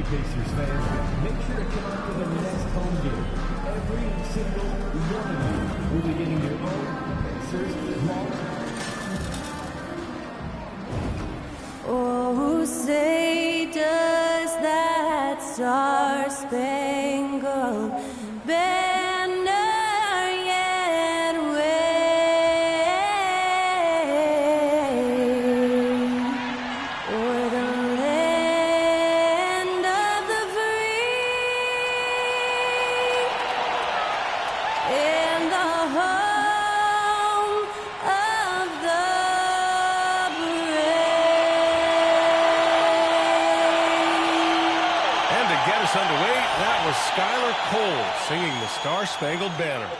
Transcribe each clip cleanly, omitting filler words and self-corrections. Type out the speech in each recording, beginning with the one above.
Pacers fans, make sure to come out for the next home game. Every single one of you will be getting your own Pacers long. Oh, say does that star-spangled banner yet wave o'er the land of the free and the home of the Get us underway. That was Skylar Cole singing the Star-Spangled Banner.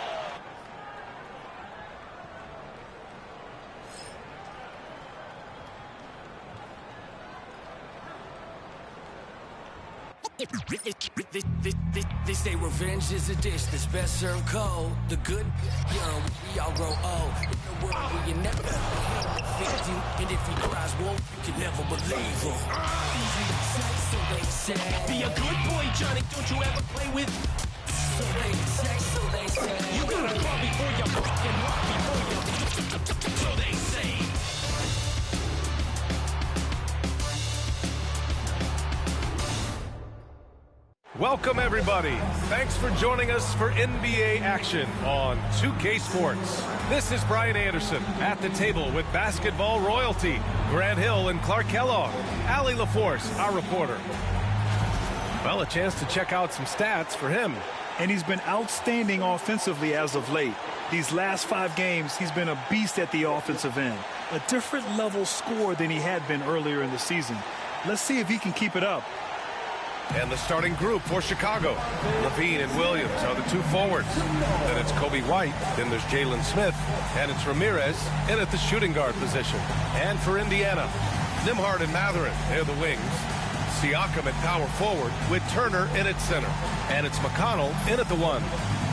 They say revenge is a dish that's best served cold. The good young, we all grow old. In a world where you never fix you, and if he cries wolf, you can never believe him. Easy to say, so they say. Be a good boy, Johnny. Don't you ever play with? So they say, so they say. You gotta crawl before you walk and walk before you. So they say. Welcome, everybody. Thanks for joining us for NBA action on 2K Sports. This is Brian Anderson at the table with basketball royalty, Grant Hill and Clark Kellogg, Allie LaForce, our reporter. Well, a chance to check out some stats for him. And he's been outstanding offensively as of late. These last 5 games, he's been a beast at the offensive end. A different level scorer than he had been earlier in the season. Let's see if he can keep it up. And the starting group for Chicago. Levine and Williams are the 2 forwards. Then it's Kobe White. Then there's Jalen Smith. And it's Ramirez in at the shooting guard position. And for Indiana, Nembhard and Mathurin, they're the wings. Siakam at power forward with Turner in at center. And it's McConnell in at the 1.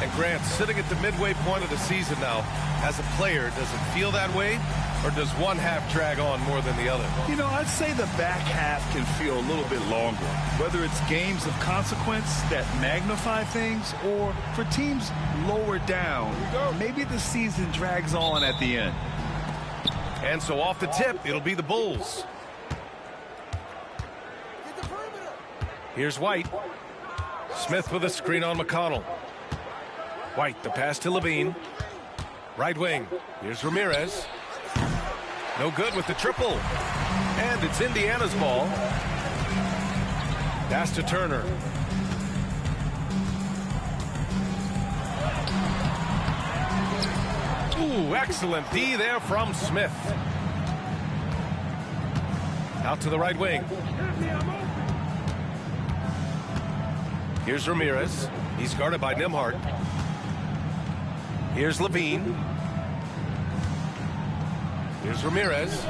And Grant sitting at the midway point of the season now. As a player, does it feel that way? Or does one half drag on more than the other? You know, I'd say the back half can feel a little bit longer. Whether it's games of consequence that magnify things or for teams lower down, maybe the season drags on at the end. And so off the tip, it'll be the Bulls. Here's White. Smith with a screen on McConnell. White, the pass to Levine. Right wing. Here's Ramirez. No good with the triple. And it's Indiana's ball. Pass to Turner. Ooh, excellent D there from Smith. Out to the right wing. Here's Ramirez. He's guarded by Nembhard. Here's Levine. Here's Ramirez.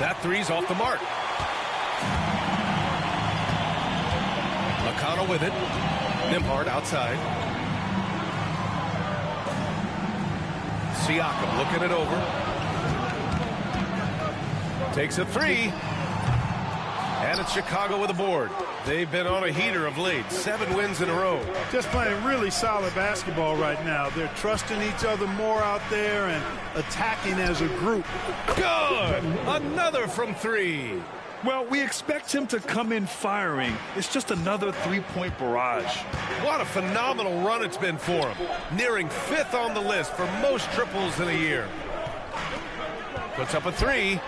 That three's off the mark. McConnell with it. Nembhard outside. Siakam looking it over. Takes a 3. And it's Chicago with a board. They've been on a heater of late. 7 wins in a row. Just playing really solid basketball right now. They're trusting each other more out there and attacking as a group. Good! Another from 3. Well, we expect him to come in firing. It's just another 3-point barrage. What a phenomenal run it's been for him. Nearing 5th on the list for most triples in a year. Puts up a 3.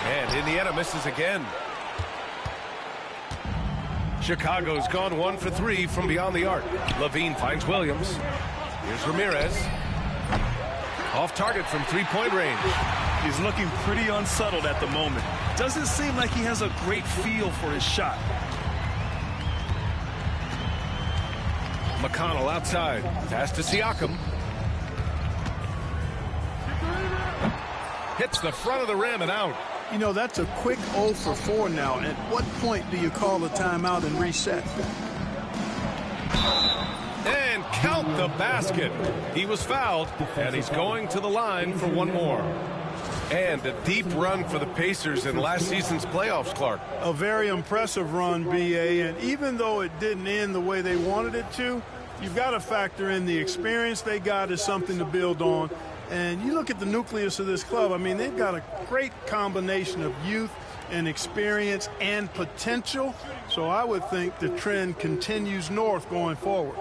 And Indiana misses again. Chicago's gone 1 for 3 from beyond the arc. Levine finds Williams. Here's Ramirez. Off target from 3-point range. He's looking pretty unsettled at the moment. Doesn't seem like he has a great feel for his shot. McConnell outside. Pass to Siakam. Hits the front of the rim and out. You know, that's a quick 0 for 4 now. At what point do you call a timeout and reset? And count the basket. He was fouled, and he's going to the line for one more. And a deep run for the Pacers in last season's playoffs, Clark. A very impressive run, B.A., and even though it didn't end the way they wanted it to, you've got to factor in the experience they got as something to build on. And you look at the nucleus of this club, I mean, they've got a great combination of youth and experience and potential. So I would think the trend continues north going forward.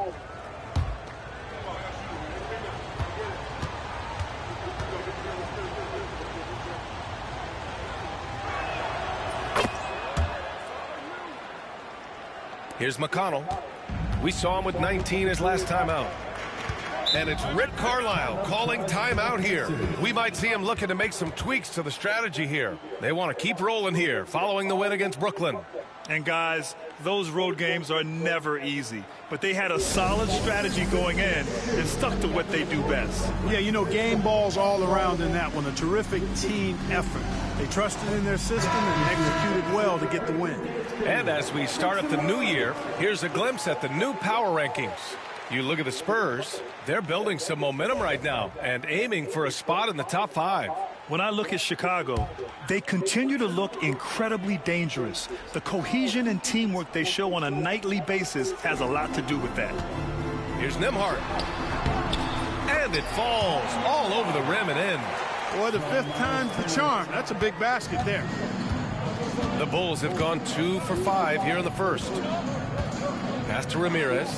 Here's McConnell. We saw him with 19 his last time out. And it's Rick Carlisle calling timeout here. We might see him looking to make some tweaks to the strategy here. They want to keep rolling here following the win against Brooklyn. And guys, those road games are never easy. But they had a solid strategy going in and stuck to what they do best. Yeah, you know, game balls all around in that one. A terrific team effort. They trusted in their system and executed well to get the win. And as we start up the new year, here's a glimpse at the new power rankings. You look at the Spurs, they're building some momentum right now and aiming for a spot in the top 5. When I look at Chicago, they continue to look incredibly dangerous. The cohesion and teamwork they show on a nightly basis has a lot to do with that. Here's Nembhard. And it falls all over the rim and in. Boy, the 5th time's the charm. That's a big basket there. The Bulls have gone 2 for 5 here in the first. Pass to Ramirez.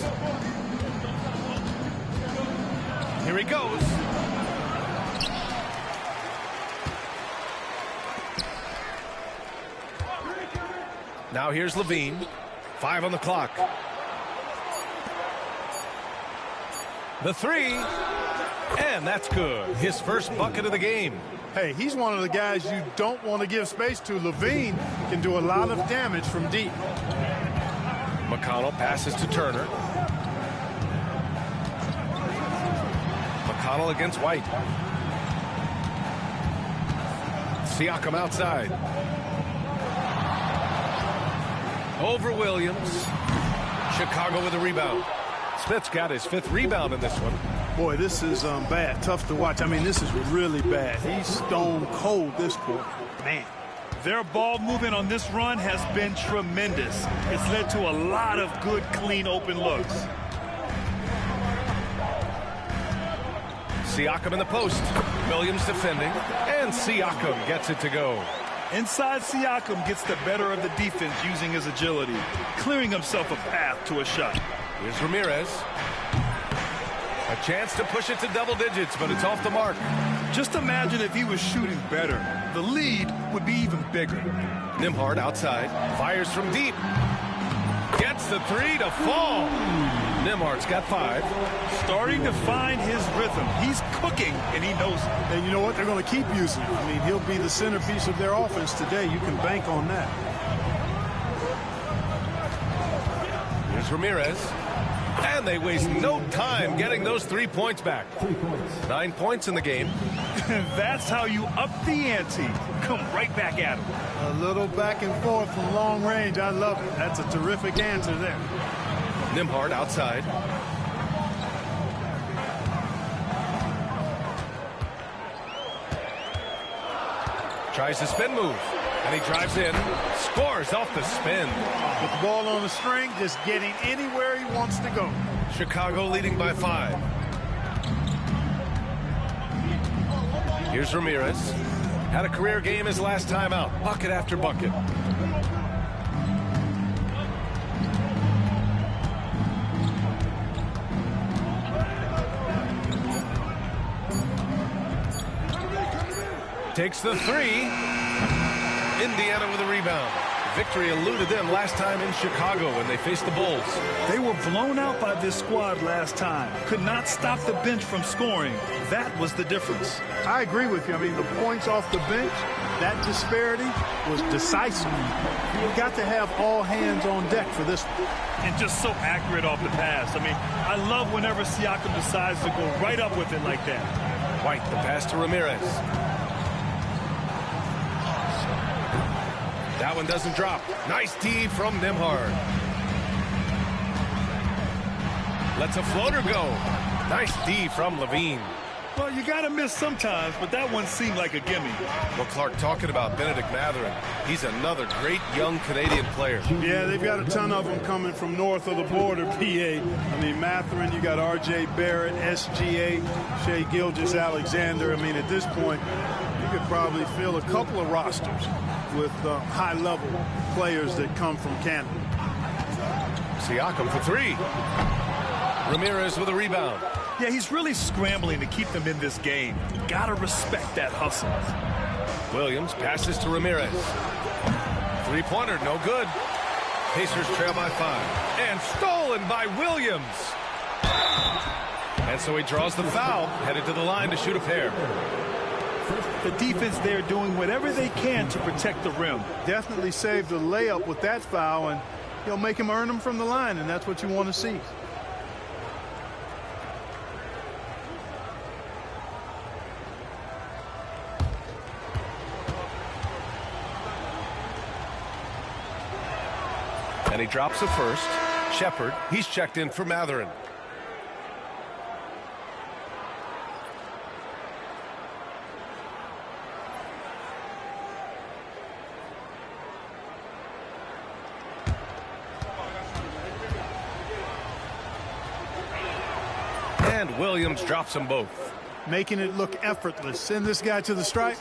Here he goes. Now here's Levine. 5 on the clock. The 3. And that's good. His first bucket of the game. Hey, he's one of the guys you don't want to give space to. Levine can do a lot of damage from deep. McConnell passes to Turner. McConnell against White. Siakam outside. Over Williams. Chicago with a rebound. Smith's got his 5th rebound in this one. Boy, this is bad. Tough to watch. I mean, this is really bad. He's stone cold this quarter. Man. Their ball movement on this run has been tremendous. It's led to a lot of good, clean, open looks. Siakam in the post. Williams defending. And Siakam gets it to go. Inside, Siakam gets the better of the defense using his agility, clearing himself a path to a shot. Here's Ramirez. A chance to push it to double digits, but it's off the mark. Just imagine if he was shooting better. The lead would be even bigger. Nembhard outside. Fires from deep. Gets the 3 to fall. Nembhard's got 5. Starting to find his rhythm. He's cooking, and he knows it. And you know what? They're going to keep using him. I mean, he'll be the centerpiece of their offense today. You can bank on that. Here's Ramirez. And they waste no time getting those 3 points back. 9 points in the game. That's how you up the ante. Come right back at him. A little back and forth from long range. I love it. That's a terrific answer there. Nembhard outside. Tries the spin move. And he drives in. Scores off the spin. With the ball on the string, just getting anywhere he wants to go. Chicago leading by 5. Here's Ramirez. Had a career game his last time out. Bucket after bucket. Takes the 3. Indiana with a rebound. Victory eluded them last time in Chicago when they faced the Bulls. They were blown out by this squad last time. Could not stop the bench from scoring. That was the difference. I agree with you. I mean, the points off the bench, that disparity was decisive. You've got to have all hands on deck for this one. And just so accurate off the pass. I mean, I love whenever Siakam decides to go right up with it like that. White, the pass to Ramirez. That one doesn't drop. Nice D from Nembhard. Lets a floater go. Nice D from Levine. Well, you got to miss sometimes, but that one seemed like a gimme. Well, Clark, talking about Benedict Mathurin, he's another great young Canadian player. Yeah, they've got a ton of them coming from north of the border, PA. I mean, Mathurin, you got R.J. Barrett, SGA, Shea Gilgeous-Alexander. I mean, at this point, you could probably fill a couple of rosters with high-level players that come from Canada. Siakam for three. Ramirez with a rebound. Yeah, he's really scrambling to keep them in this game. Gotta respect that hustle. Williams passes to Ramirez. Three-pointer, no good. Pacers trail by 5. And stolen by Williams. And so he draws the foul, headed to the line to shoot a pair. The defense there doing whatever they can to protect the rim. Definitely saved a layup with that foul, and he'll make him earn them from the line, and that's what you want to see. And he drops the first. Shepard, he's checked in for Mathurin. And Williams drops them both. Making it look effortless. Send this guy to the stripe.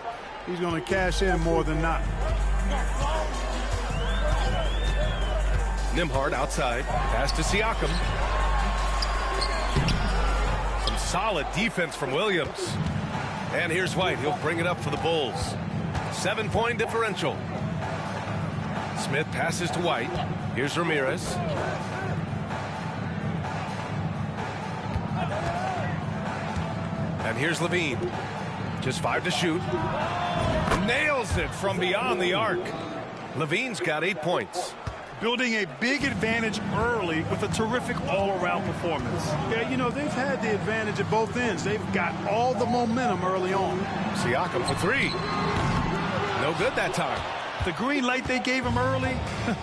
He's going to cash in more than not. Nembhard outside. Pass to Siakam. Some solid defense from Williams. And here's White. He'll bring it up for the Bulls. 7-point differential. Smith passes to White. Here's Ramirez. And here's Levine. Just 5 to shoot. Nails it from beyond the arc. Levine's got 8 points. Building a big advantage early with a terrific all-around performance. Yeah, you know, they've had the advantage at both ends. They've got all the momentum early on. Siakam for 3. No good that time. The green light they gave him early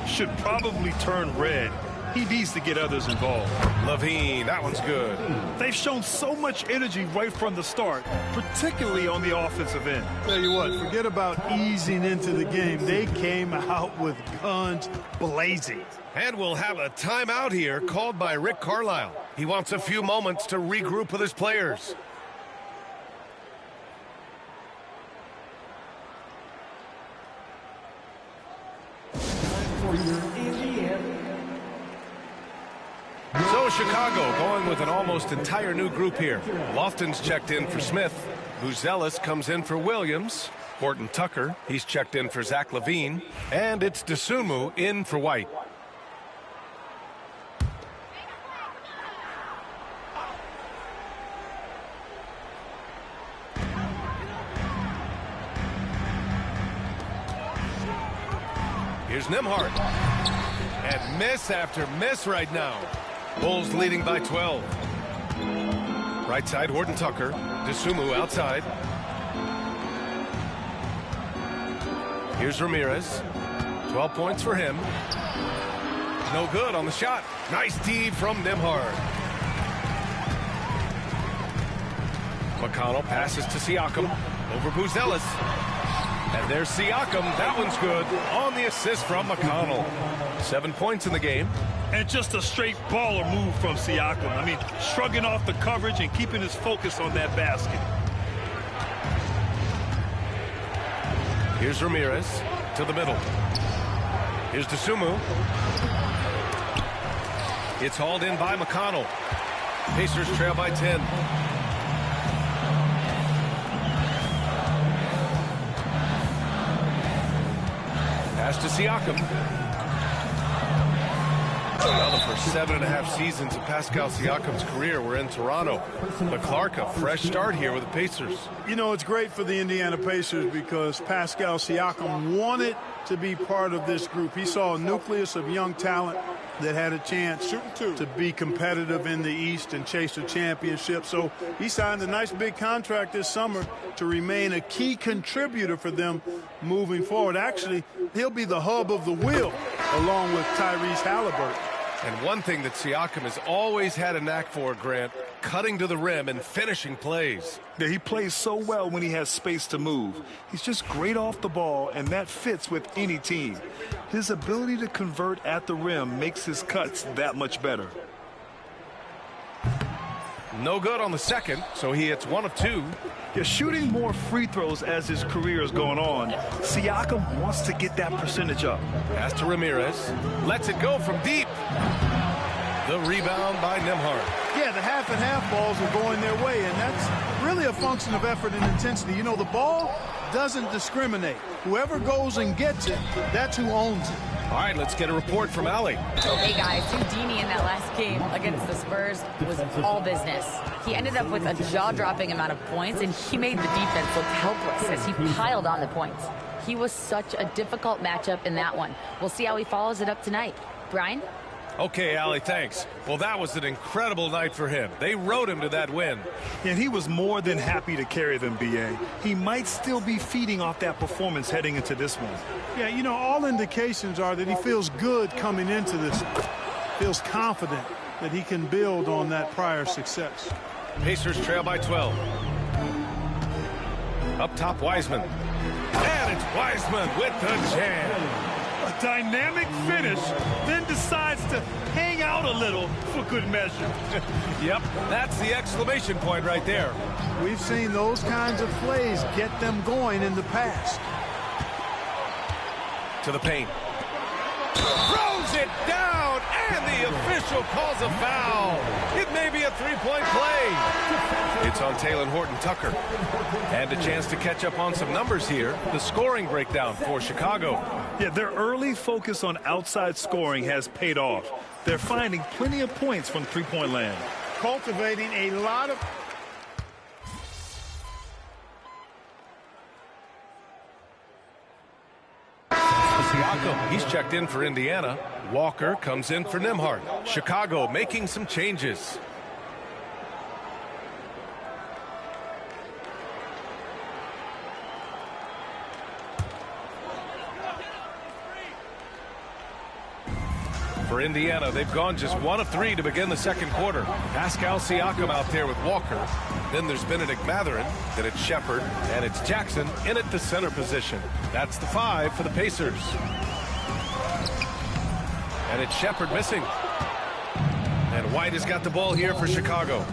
should probably turn red. He needs to get others involved. Levine, that one's good. They've shown so much energy right from the start, particularly on the offensive end. Tell you what, forget about easing into the game. They came out with guns blazing. And we'll have a timeout here called by Rick Carlisle. He wants a few moments to regroup with his players. For your Indiana. So Chicago going with an almost entire new group here. Lofton's checked in for Smith. Buzelis comes in for Williams. Horton Tucker, he's checked in for Zach Levine. And it's Dosunmu in for White. Here's Nembhard. And miss after miss right now. Bulls leading by 12. Right side, Horton Tucker. Dosunmu outside. Here's Ramirez. 12 points for him. No good on the shot. Nice D from Nembhard. McConnell passes to Siakam. Over Buzelis. And there's Siakam. That one's good. On the assist from McConnell. 7 points in the game. And just a straight baller move from Siakam. I mean, shrugging off the coverage and keeping his focus on that basket. Here's Ramirez to the middle. Here's Dosunmu. It's hauled in by McConnell. Pacers trail by 10. Pass to Siakam. Well, the first 7.5 seasons of Pascal Siakam's career were in Toronto. But Clark, a fresh start here with the Pacers. You know, it's great for the Indiana Pacers because Pascal Siakam wanted to be part of this group. He saw a nucleus of young talent that had a chance to be competitive in the East and chase a championship. So he signed a nice big contract this summer to remain a key contributor for them moving forward. Actually, he'll be the hub of the wheel along with Tyrese Halliburton. And one thing that Siakam has always had a knack for, Grant, cutting to the rim and finishing plays. Yeah, he plays so well when he has space to move. He's just great off the ball, and that fits with any team. His ability to convert at the rim makes his cuts that much better. No good on the second, so he hits 1 of 2. Yeah, shooting more free throws as his career is going on, Siakam wants to get that percentage up. Pass to Ramirez. Lets it go from deep. The rebound by Nembhard. Yeah, the half and half balls are going their way, and that's really a function of effort and intensity. You know, the ball doesn't discriminate. Whoever goes and gets it, that's who owns it. All right, let's get a report from Allie. Hey guys, Houdini in that last game against the Spurs was all business. He ended up with a jaw-dropping amount of points, and he made the defense look helpless as he piled on the points. He was such a difficult matchup in that one. We'll see how he follows it up tonight. Brian? Okay, Allie, thanks. Well, that was an incredible night for him. They rode him to that win. And he was more than happy to carry them, B.A. He might still be feeding off that performance heading into this one. Yeah, you know, all indications are that he feels good coming into this. Feels confident that he can build on that prior success. Pacers trail by 12. Up top, Wiseman. And it's Wiseman with the jam. A dynamic finish, then decides to hang out a little for good measure. Yep, that's the exclamation point right there. We've seen those kinds of plays get them going in the past. To the paint. Throws it down, and the official calls a foul. It may be a three-point play. It's on Talen Horton-Tucker. And a chance to catch up on some numbers here. The scoring breakdown for Chicago. Yeah, their early focus on outside scoring has paid off. They're finding plenty of points from three-point land. Cultivating a lot of... Siakam, he's checked in for Indiana. Walker comes in for Nembhard. Chicago making some changes. For Indiana, they've gone just 1 of 3 to begin the second quarter. Pascal Siakam out there with Walker. Then there's Bennedict Mathurin. Then it's Shepherd. And it's Jackson in at the center position. That's the 5 for the Pacers. And it's Shepherd missing. And White has got the ball here for Chicago.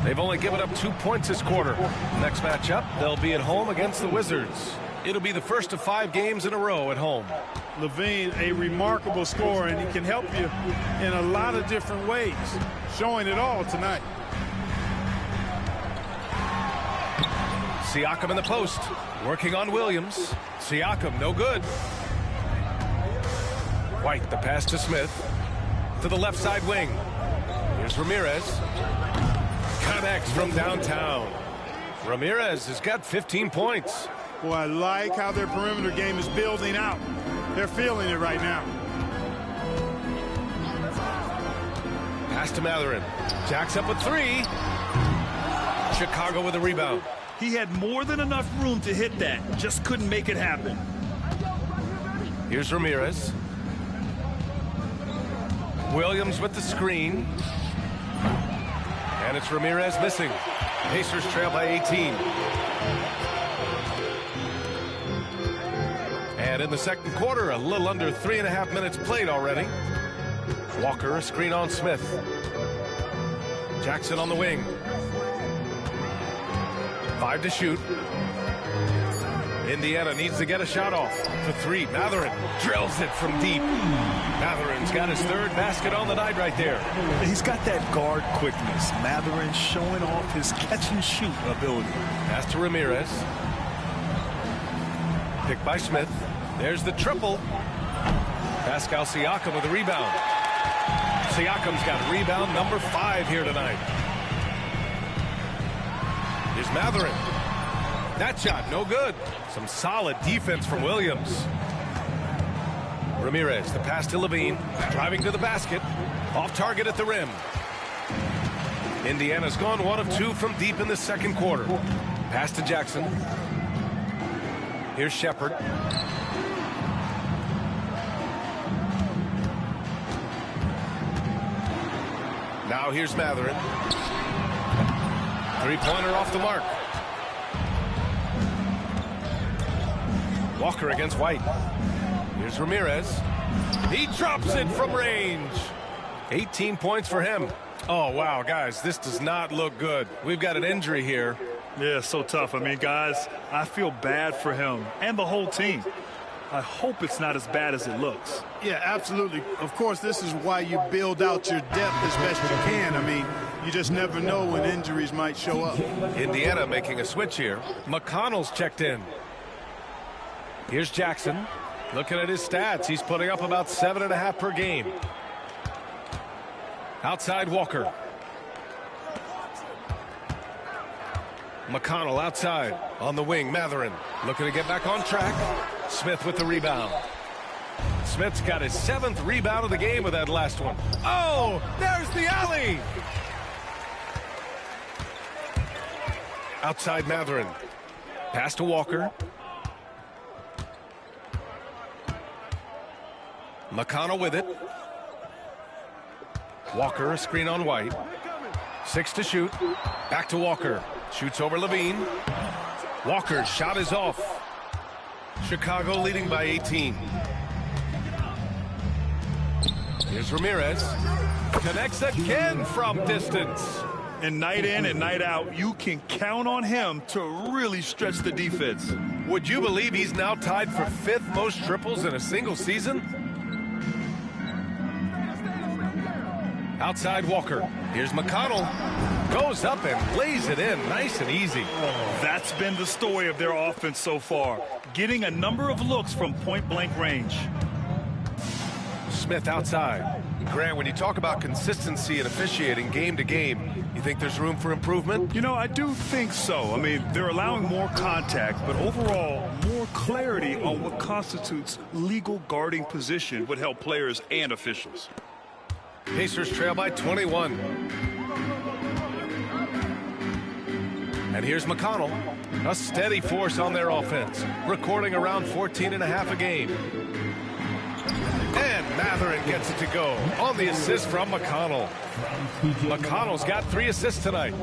They've only given up 2 points this quarter. Next matchup, they'll be at home against the Wizards. It'll be the first of 5 games in a row at home. LaVine, a remarkable scorer, and he can help you in a lot of different ways. Showing it all tonight. Siakam in the post, working on Williams. Siakam, no good. White, the pass to Smith. To the left side wing. Here's Ramirez. Connects from downtown. Ramirez has got 15 points. Boy, I like how their perimeter game is building out. They're feeling it right now. Pass to Mathurin. Jacks up a 3. Chicago with a rebound. He had more than enough room to hit that. Just couldn't make it happen. Here's Ramirez. Williams with the screen. And it's Ramirez missing. Pacers trail by 18. And in the second quarter, a little under 3.5 minutes played already. Walker, a screen on Smith. Jackson on the wing. 5 to shoot. Indiana needs to get a shot off. For 3, Mathurin drills it from deep. Mathurin's got his 3rd basket on the night right there. He's got that guard quickness. Mathurin showing off his catch-and-shoot ability. Pass to Ramirez. Picked by Smith. There's the triple. Pascal Siakam with a rebound. Siakam's got rebound number 5 here tonight. Here's Mathurin. That shot, no good. Some solid defense from Williams. Ramirez, the pass to LaVine. Driving to the basket. Off target at the rim. Indiana's gone 1 of 2 from deep in the second quarter. Pass to Jackson. Here's Shepherd. Now here's Mathurin. Three-pointer off the mark. Walker against White. Here's Ramirez. He drops it from range. 18 points for him. Oh, wow, guys, this does not look good. We've got an injury here. Yeah, so tough. I mean, guys, I feel bad for him and the whole team. I hope it's not as bad as it looks. Yeah, absolutely. Of course, this is why you build out your depth as best you can. I mean, you just never know when injuries might show up. Indiana making a switch here. McConnell's checked in. Here's Jackson. Looking at his stats, he's putting up about 7.5 per game. Outside Walker. McConnell outside. On the wing, Mathurin. Looking to get back on track. Smith with the rebound. Smith's got his 7th rebound of the game with that last one. Oh, there's the alley. Outside Mathurin. Pass to Walker. McConnell with it. Walker, a screen on White. 6 to shoot. Back to Walker. Shoots over Levine. Walker's shot is off. Chicago leading by 18. Here's Ramirez. Connects again from distance. And night in and night out, you can count on him to really stretch the defense. Would you believe he's now tied for 5th most triples in a single season? Outside Walker. Here's McConnell. Goes up and lays it in nice and easy. That's been the story of their offense so far. Getting a number of looks from point-blank range. Smith outside. Grant, when you talk about consistency and officiating game to game, you think there's room for improvement? You know, I do think so. I mean, they're allowing more contact, but overall, more clarity on what constitutes legal guarding position would help players and officials. Pacers trail by 21. And here's McConnell, a steady force on their offense, recording around 14.5 a game. And Mathurin gets it to go on the assist from McConnell. McConnell's got 3 assists tonight.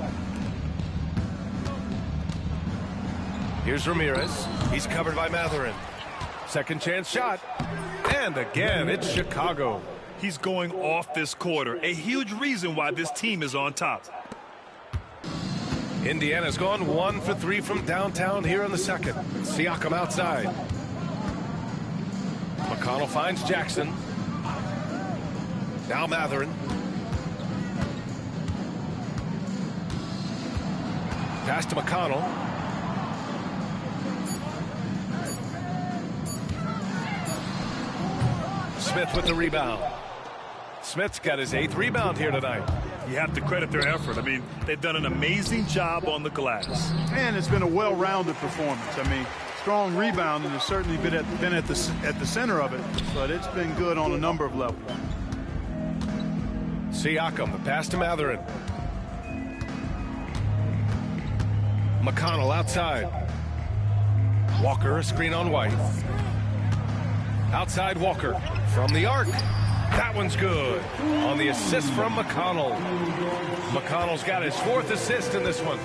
Here's Ramirez. He's covered by Mathurin. Second chance shot. And again, it's Chicago. He's going off this quarter, a huge reason why this team is on top. Indiana's gone 1 for 3 from downtown here in the second. Siakam outside. McConnell finds Jackson. Now Mathurin. Pass to McConnell. Smith with the rebound. Smith's got his 8th rebound here tonight. You have to credit their effort. I mean, they've done an amazing job on the glass. And it's been a well-rounded performance. I mean, strong rebounding has certainly been at the center of it, but it's been good on a number of levels. Siakam, the pass to Mathurin. McConnell outside. Walker, a screen on White. Outside Walker from the arc. That one's good. On the assist from McConnell. McConnell's got his 4th assist in this one.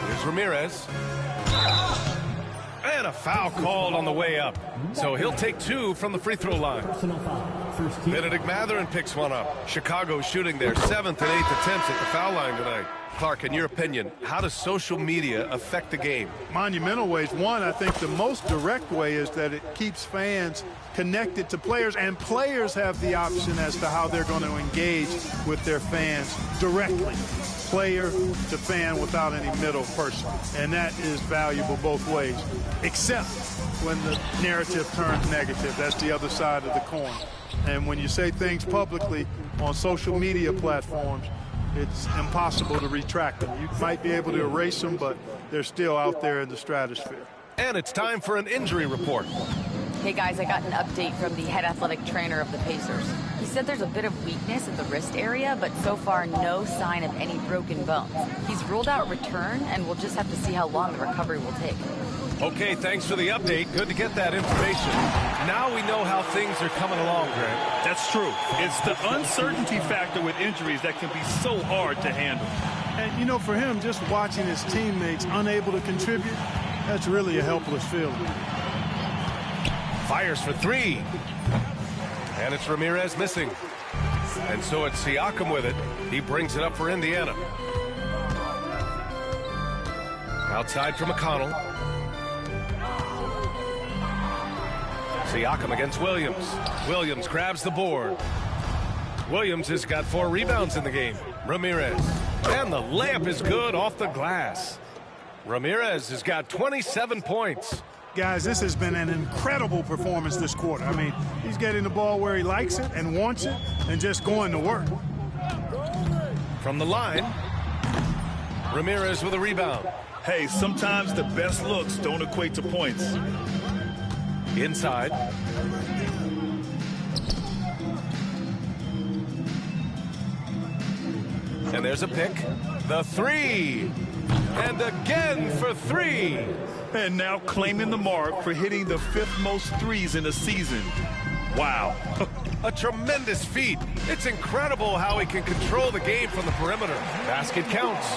Here's Ramirez. And a foul called on the way up. So he'll take 2 from the free throw line. Benedict Mathurin picks one up. Chicago shooting their 7th and 8th attempts at the foul line tonight. Clark, in your opinion, how does social media affect the game? Monumental ways. One, I think the most direct way is that it keeps fans connected to players, and players have the option as to how they're going to engage with their fans directly. Player to fan without any middle person. And that is valuable both ways, except when the narrative turns negative. That's the other side of the coin. And when you say things publicly on social media platforms, it's impossible to retract them. You might be able to erase them, but they're still out there in the stratosphere. And it's time for an injury report. Hey guys, I got an update from the head athletic trainer of the Pacers. He said there's a bit of weakness in the wrist area, but so far no sign of any broken bones. He's ruled out return, and we'll just have to see how long the recovery will take. Okay, thanks for the update. Good to get that information. Now we know how things are coming along, Grant. That's true. It's the uncertainty factor with injuries that can be so hard to handle. And, you know, for him, just watching his teammates unable to contribute, that's really a helpless feeling. Fires for three. And it's Ramirez missing. And so it's Siakam with it. He brings it up for Indiana. Outside for McConnell. Siakam against Williams. Williams grabs the board. Williams has got 4 rebounds in the game. Ramirez. And the layup is good off the glass. Ramirez has got 27 points. Guys, this has been an incredible performance this quarter. I mean, he's getting the ball where he likes it and wants it and just going to work. From the line, Ramirez with a rebound. Hey, sometimes the best looks don't equate to points. Inside. And there's a pick. The three. And again for 3. And now claiming the mark for hitting the 5th most threes in a season. Wow. A tremendous feat. It's incredible how he can control the game from the perimeter. Basket counts.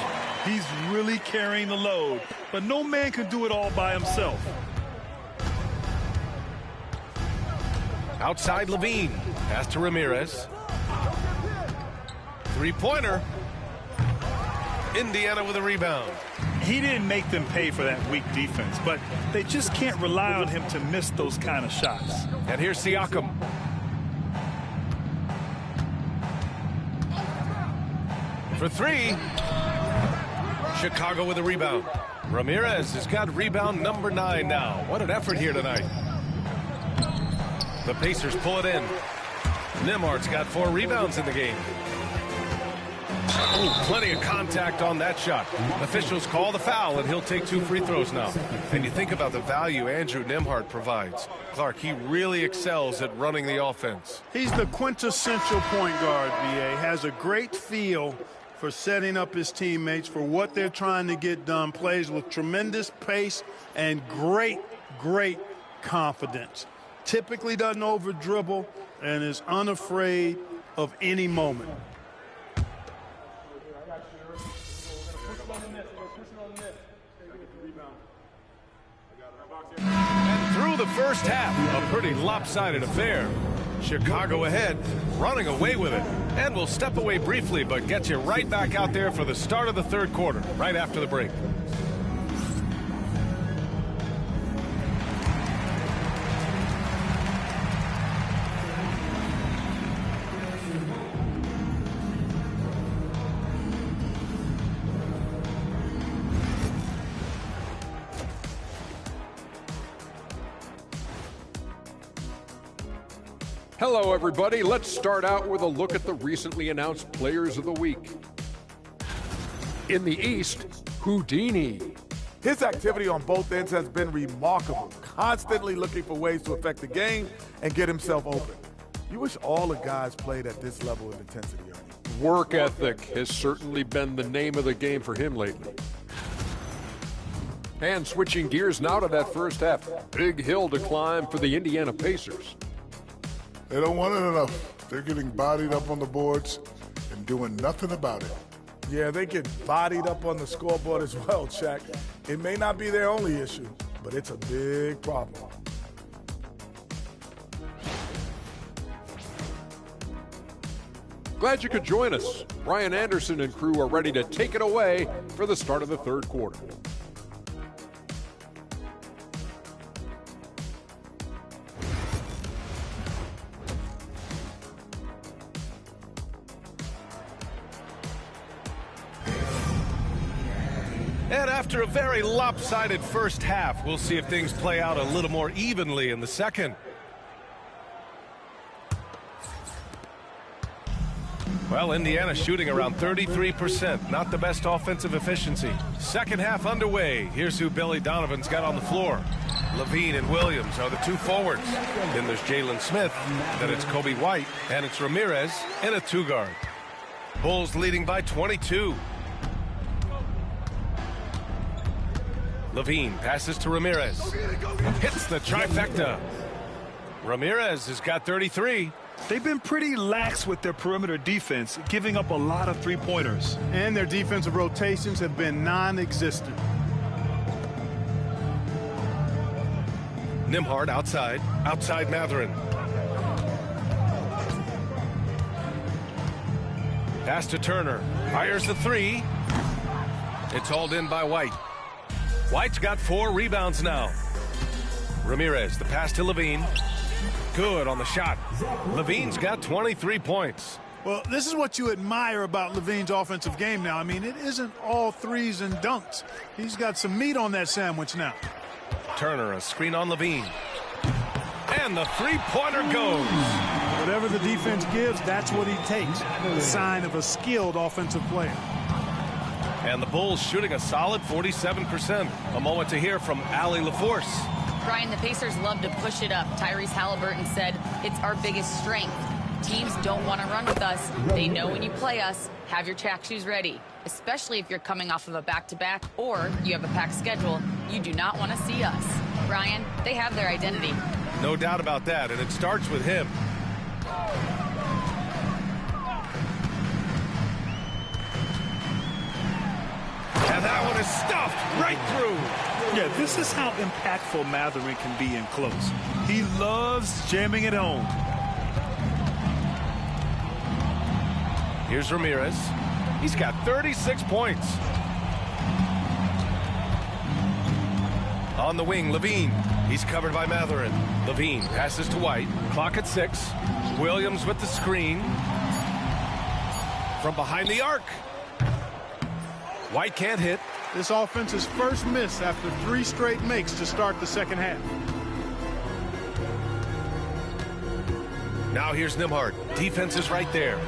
He's really carrying the load, but no man can do it all by himself. Outside Levine. Pass to Ramirez. 3-pointer. Indiana with a rebound. He didn't make them pay for that weak defense, but they just can't rely on him to miss those kind of shots. And here's Siakam. For 3. Chicago with a rebound. Ramirez has got rebound number 9 now. What an effort here tonight. The Pacers pull it in. Nembhard's got 4 rebounds in the game. Ooh, plenty of contact on that shot. Officials call the foul, and he'll take 2 free throws now. And you think about the value Andrew Nembhard provides. Clark, he really excels at running the offense. He's the quintessential point guard, B.A. Has a great feel for setting up his teammates for what they're trying to get done. Plays with tremendous pace and great confidence. Typically doesn't over-dribble and is unafraid of any moment. And through the first half, a pretty lopsided affair. Chicago ahead, running away with it. And we'll step away briefly, but get you right back out there for the start of the 3rd quarter, right after the break. Hello, everybody. Let's start out with a look at the recently announced Players of the Week. In the East, Houdini. His activity on both ends has been remarkable, constantly looking for ways to affect the game and get himself open. You wish all the guys played at this level of intensity, Ernie. Work ethic has certainly been the name of the game for him lately. And switching gears now to that first half, big hill to climb for the Indiana Pacers. They don't want it enough. They're getting bodied up on the boards and doing nothing about it. Yeah, they get bodied up on the scoreboard as well, Shaq. It may not be their only issue, but it's a big problem. Glad you could join us. Brian Anderson and crew are ready to take it away for the start of the 3rd quarter. And after a very lopsided first half, we'll see if things play out a little more evenly in the second. Well, Indiana shooting around 33%. Not the best offensive efficiency. Second half underway. Here's who Billy Donovan's got on the floor. Levine and Williams are the 2 forwards. Then there's Jalen Smith. Then it's Coby White. And it's Ramirez in a 2-guard. Bulls leading by 22. Levine passes to Ramirez. Hits the trifecta. Ramirez has got 33. They've been pretty lax with their perimeter defense, giving up a lot of three-pointers. And their defensive rotations have been non-existent. Nembhard outside. Outside Mathurin. Pass to Turner. Fires the three. It's hauled in by White. White's got 4 rebounds now. Ramirez, the pass to Levine. Good on the shot. Levine's got 23 points. Well, this is what you admire about Levine's offensive game now. I mean, it isn't all threes and dunks. He's got some meat on that sandwich now. Turner, a screen on Levine. And the three-pointer goes. Whatever the defense gives, that's what he takes. The sign of a skilled offensive player. And the Bulls shooting a solid 47%. A moment to hear from Allie LaForce. Brian, the Pacers love to push it up. Tyrese Halliburton said, it's our biggest strength. Teams don't want to run with us. They know when you play us, have your track shoes ready. Especially if you're coming off of a back-to-back or you have a packed schedule. You do not want to see us. Brian, they have their identity. No doubt about that, and it starts with him. And that one is stuffed right through. Yeah, this is how impactful Mathurin can be in close. He loves jamming it home. Here's Ramirez. He's got 36 points. On the wing, Levine. He's covered by Mathurin. Levine passes to White. Clock at 6. Williams with the screen. From behind the arc. White can't hit. This offense's first miss after 3 straight makes to start the second half. Now here's Nembhard. Defense is right there.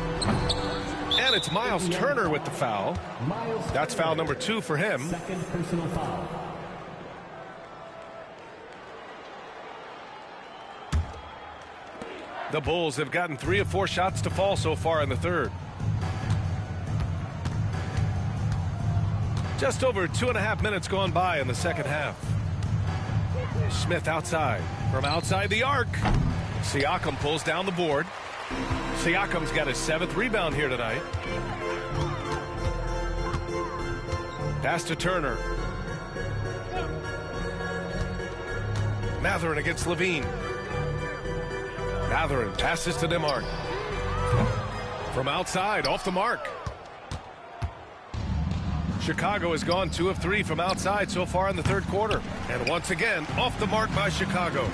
And it's Miles Turner with the foul. That's foul number 2 for him. Second personal foul. The Bulls have gotten 3 of 4 shots to fall so far in the third. Just over 2.5 minutes gone by in the second half. Smith outside. From outside the arc. Siakam pulls down the board. Siakam's got his 7th rebound here tonight. Pass to Turner. Mathurin against Levine. Mathurin passes to Nembhard. From outside, off the mark. Chicago has gone 2 of 3 from outside so far in the third quarter. And once again, off the mark by Chicago.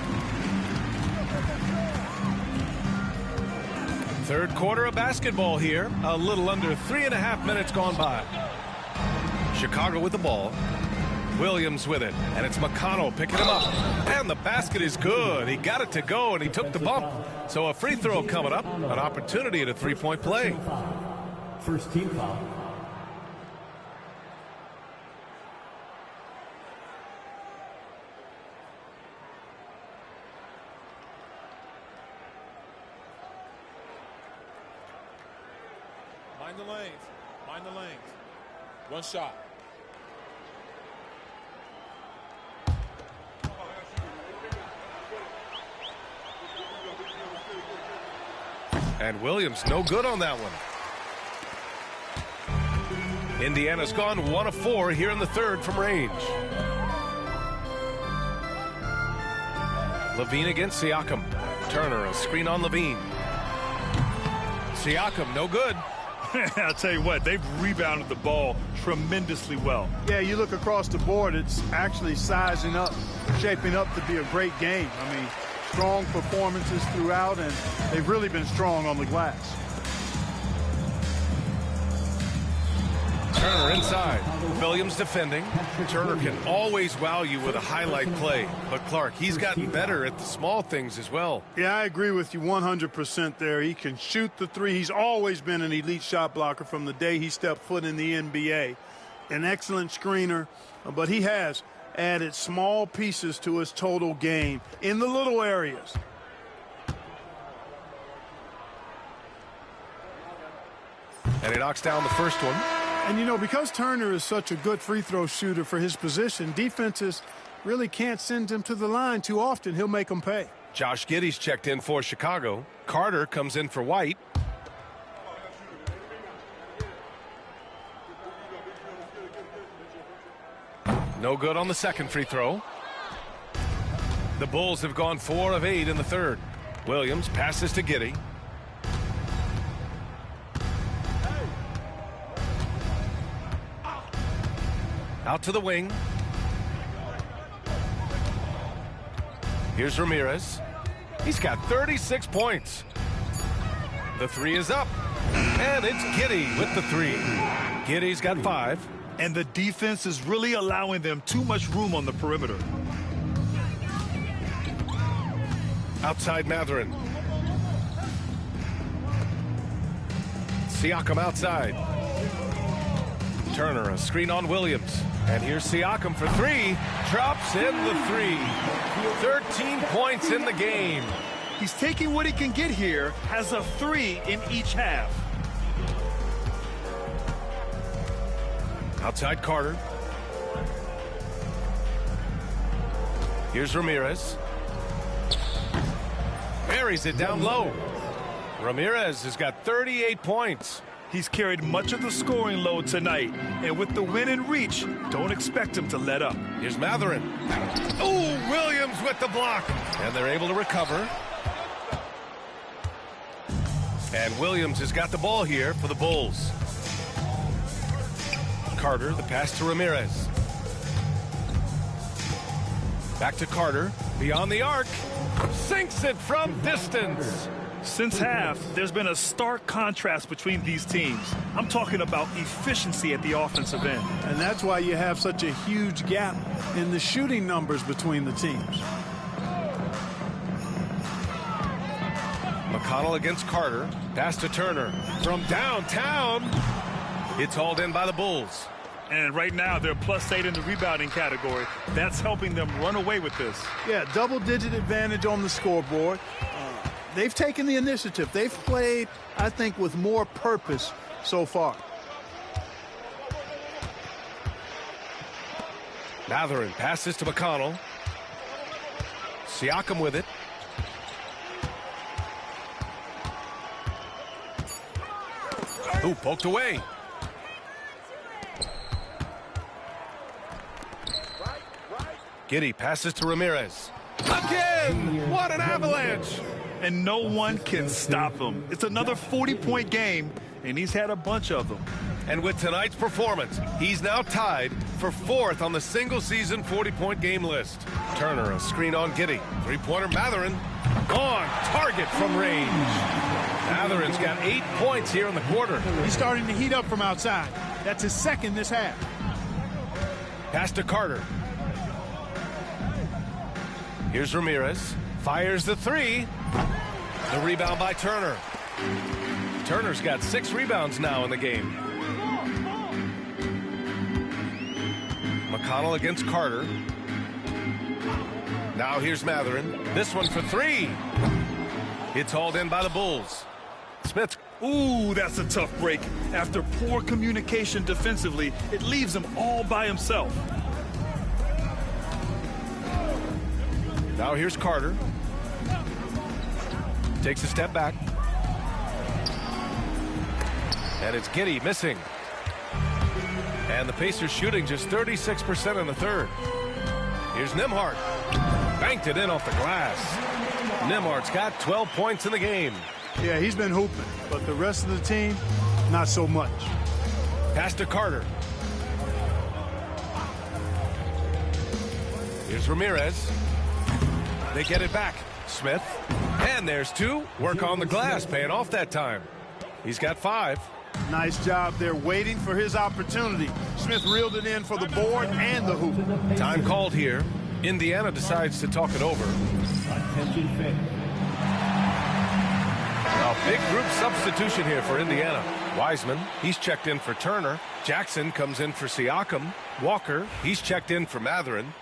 Third quarter of basketball here. A little under 3.5 minutes gone by. Chicago with the ball. Williams with it. And it's McConnell picking him up. And the basket is good. He got it to go, and he took the bump. So a free throw coming up. An opportunity at a three-point play. First team foul. Mind the lanes. Mind the lanes. One shot. And Williams no good on that one. Indiana's gone 1 of 4 here in the third from range. Levine against Siakam. Turner, a screen on Levine. Siakam, no good. I'll tell you what, they've rebounded the ball tremendously well. Yeah, you look across the board, it's actually sizing up, shaping up to be a great game. I mean, strong performances throughout, and they've really been strong on the glass. Turner inside. Williams defending. Turner can always wow you with a highlight play. But Clark, he's gotten better at the small things as well. Yeah, I agree with you 100% there. He can shoot the three. He's always been an elite shot blocker from the day he stepped foot in the NBA. An excellent screener, but he has added small pieces to his total game in the little areas. And he knocks down the first one. And, you know, because Turner is such a good free throw shooter for his position, defenses really can't send him to the line too often. He'll make them pay. Josh Giddey's checked in for Chicago. Carter comes in for White. No good on the second free throw. The Bulls have gone 4 of 8 in the third. Williams passes to Giddey. Out to the wing. Here's Ramirez. He's got 36 points. The three is up. And it's Giddey with the three. Giddey's got 5. And the defense is really allowing them too much room on the perimeter. Outside Mathurin. Siakam outside. Turner, a screen on Williams. And here's Siakam for 3. Drops in the 3. 13 points in the game. He's taking what he can get here, has a 3 in each half. Outside Carter. Here's Ramirez. Buries it down low. Ramirez has got 38 points. He's carried much of the scoring load tonight, and with the win in reach, don't expect him to let up. Here's Mathurin. Oh, Williams with the block. And they're able to recover. And Williams has got the ball here for the Bulls. Carter, the pass to Ramirez. Back to Carter, beyond the arc. Sinks it from distance. Since half, there's been a stark contrast between these teams. I'm talking about efficiency at the offensive end. And that's why you have such a huge gap in the shooting numbers between the teams. McConnell against Carter. Pass to Turner. From downtown. It's hauled in by the Bulls. And right now, they're +8 in the rebounding category. That's helping them run away with this. Yeah, double-digit advantage on the scoreboard. They've taken the initiative. They've played, I think, with more purpose so far. Mathurin passes to McConnell. Siakam with it. Ooh, poked away. Giddey passes to Ramirez. Again! What an avalanche! And no one can stop him. It's another 40-point game, and he's had a bunch of them. And with tonight's performance, he's now tied for 4th on the single-season 40-point game list. Turner, a screen on Giddey. Three-pointer Mathurin. On target from range. Mathurin's got 8 points here in the quarter. He's starting to heat up from outside. That's his second this half. Pass to Carter. Here's Ramirez. Fires the 3. The rebound by Turner. Turner's got 6 rebounds now in the game. McConnell against Carter. Now here's Mathurin. This one for 3. It's hauled in by the Bulls. Smith. Ooh, that's a tough break. After poor communication defensively, it leaves him all by himself. Now here's Carter. Takes a step back. And it's Giddey missing. And the Pacers shooting just 36% in the third. Here's Nembhard. Banked it in off the glass. Nembhard's got 12 points in the game. Yeah, he's been hooping, but the rest of the team, not so much. Pass to Carter. Here's Ramirez. They get it back. Smith. And there's 2. Work on the glass, paying off that time. He's got 5. Nice job there waiting for his opportunity. Smith reeled it in for the board and the hoop. Time called here. Indiana decides to talk it over. Attention fans. A big group substitution here for Indiana. Wiseman, he's checked in for Turner. Jackson comes in for Siakam. Walker, he's checked in for Mathurin.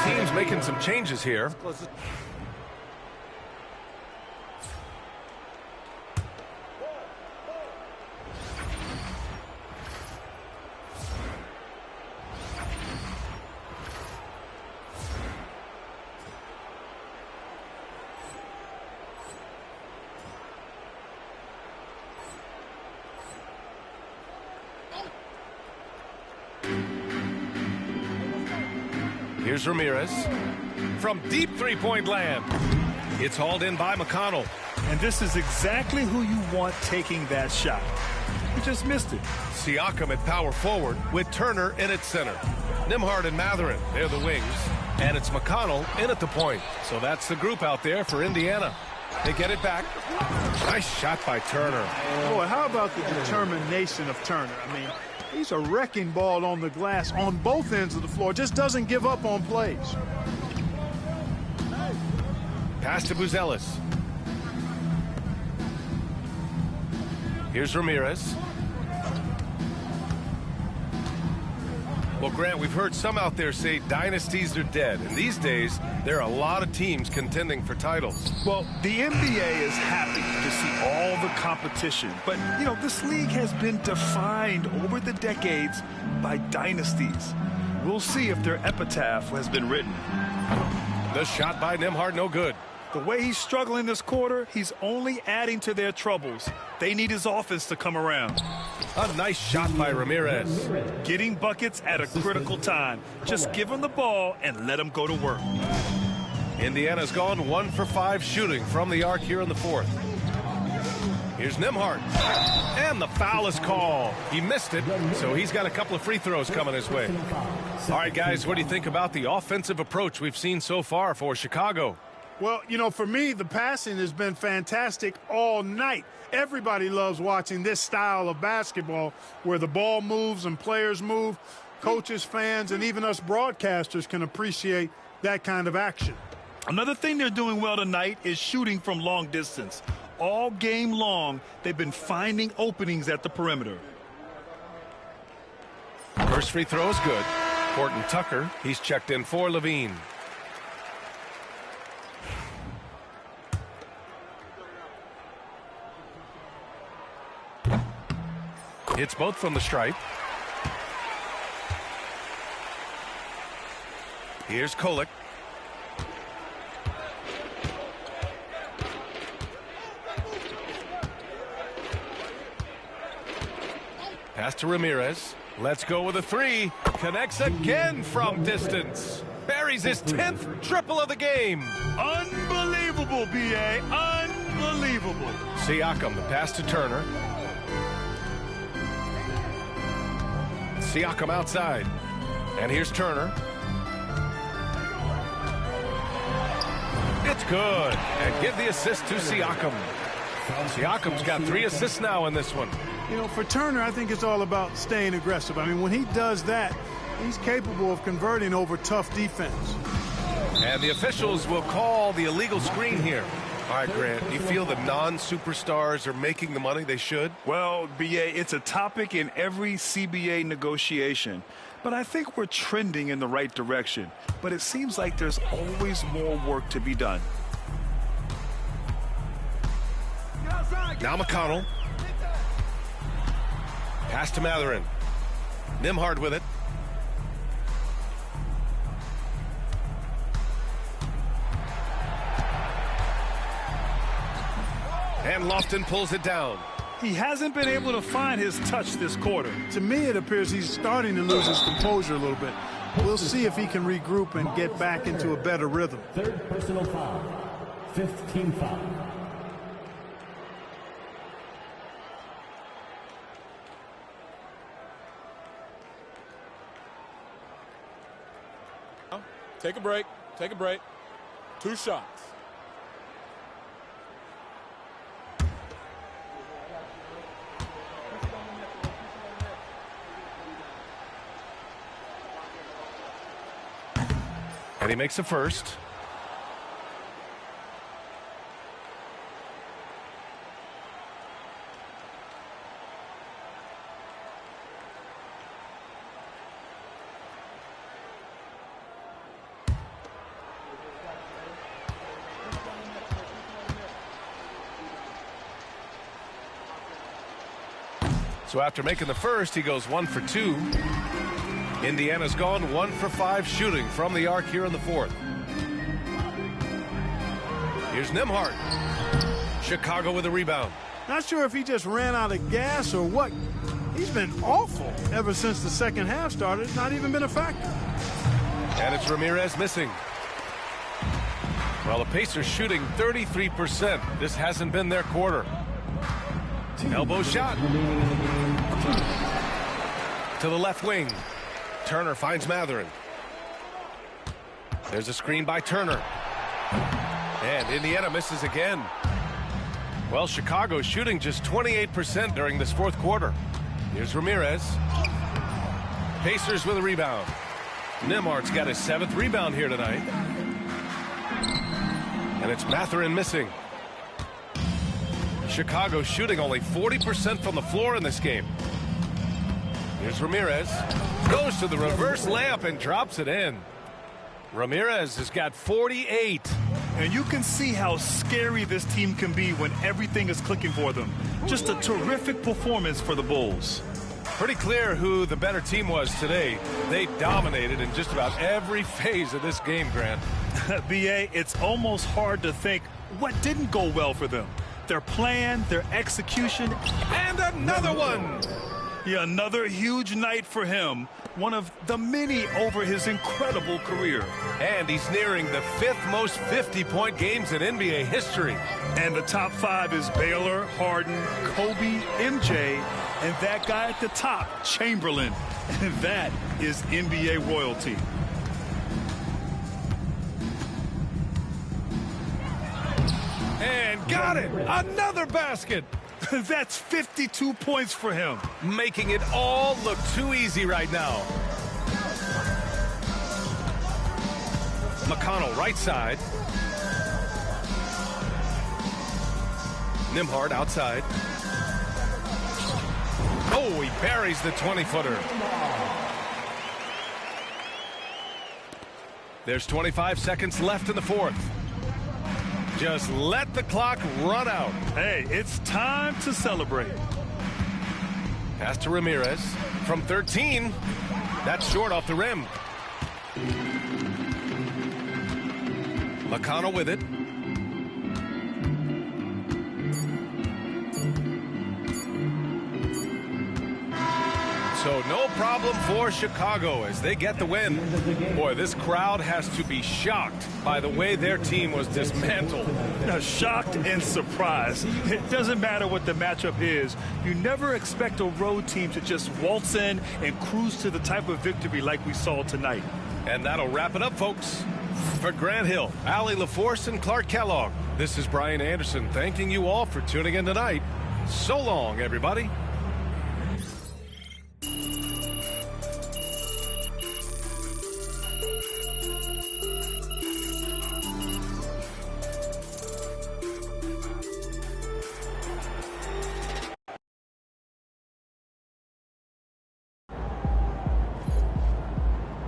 Team's making some changes here. Here's Ramirez from deep three-point land. It's hauled in by McConnell. And this is exactly who you want taking that shot. He just missed it. Siakam at power forward with Turner in at center. Nembhard and Mathurin, they're the wings. And it's McConnell in at the point. So that's the group out there for Indiana. They get it back. Nice shot by Turner. Boy, how about the determination of Turner? I mean, he's a wrecking ball on the glass on both ends of the floor. Just doesn't give up on plays. Pass to Buzelis. Here's Ramirez. Well, Grant, we've heard some out there say dynasties are dead. And these days, there are a lot of teams contending for titles. Well, the NBA is happy to see all the competition. But, you know, this league has been defined over the decades by dynasties. We'll see if their epitaph has been written. The shot by Nembhard, no good. The way he's struggling this quarter, he's only adding to their troubles. They need his offense to come around. A nice shot by Ramirez. Getting buckets at a critical time. Just give him the ball and let him go to work. Indiana's gone 1 for 5 shooting from the arc here in the fourth. Here's Nembhard. And the foul is called. He missed it, so he's got a couple of free throws coming his way. All right, guys, what do you think about the offensive approach we've seen so far for Chicago? Well, you know, for me, the passing has been fantastic all night. Everybody loves watching this style of basketball where the ball moves and players move. Coaches, fans, and even us broadcasters can appreciate that kind of action. Another thing they're doing well tonight is shooting from long distance. All game long, they've been finding openings at the perimeter. First free throw is good. Horton Tucker, he's checked in for Levine. Hits both from the stripe. Here's Kolek. Pass to Ramirez. Let's go with a three. Connects again from distance. Buries his 10th triple of the game. Unbelievable, B.A. Unbelievable. Siakam, the pass to Turner. Siakam outside. And here's Turner. It's good. And give the assist to Siakam. Siakam's got 3 assists now in this one. You know, for Turner, I think it's all about staying aggressive. I mean, when he does that, he's capable of converting over tough defense. And the officials will call the illegal screen here. All right, Grant, do you feel the non-superstars are making the money they should? Well, B.A., it's a topic in every CBA negotiation. But I think we're trending in the right direction. But it seems like there's always more work to be done. Now McConnell. Pass to Mathurin. Nembhard with it. And Lofton pulls it down. He hasn't been able to find his touch this quarter. To me, it appears he's starting to lose his composure a little bit. We'll see if he can regroup and get back into a better rhythm. Third personal foul. 5th team foul. Take a break. Take a break. 2 shots. And he makes the first. So after making the first, he goes 1 for 2. Indiana's gone 1 for 5 shooting from the arc here in the fourth. Here's Nembhard. Chicago with a rebound. Not sure if he just ran out of gas or what. He's been awful ever since the second half started. It's not even been a factor. And it's Ramirez missing. Well, the Pacers shooting 33%. This hasn't been their quarter. Elbow shot. To the left wing. Turner finds Mathurin. There's a screen by Turner. And Indiana misses again. Well, Chicago's shooting just 28% during this fourth quarter. Here's Ramirez. Pacers with a rebound. Nembhard's got his 7th rebound here tonight. And it's Mathurin missing. Chicago shooting only 40% from the floor in this game. Here's Ramirez. Goes to the reverse layup and drops it in. Ramirez has got 48. And you can see how scary this team can be when everything is clicking for them. Just a terrific performance for the Bulls. Pretty clear who the better team was today. They dominated in just about every phase of this game, Grant. B.A., it's almost hard to think what didn't go well for them. Their plan, their execution, and another one! Yeah, another huge night for him. One of the many over his incredible career. And he's nearing the 5th most 50-point games in NBA history. And the top 5 is Baylor, Harden, Kobe, MJ, and that guy at the top, Chamberlain. And that is NBA royalty. And got it! Another basket! That's 52 points for him. Making it all look too easy right now. McConnell right side. Nembhard outside. Oh, he buries the 20-footer. There's 25 seconds left in the fourth. Just let the clock run out. Hey, it's time to celebrate. Pass to Ramirez from 13. That's short off the rim. McConnell with it. So no problem for Chicago as they get the win. Boy, this crowd has to be shocked by the way their team was dismantled. Now, shocked and surprised. It doesn't matter what the matchup is. You never expect a road team to just waltz in and cruise to the type of victory like we saw tonight. And that'll wrap it up, folks. For Grant Hill, Allie LaForce, and Clark Kellogg, this is Brian Anderson thanking you all for tuning in tonight. So long, everybody.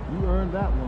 You earned that one.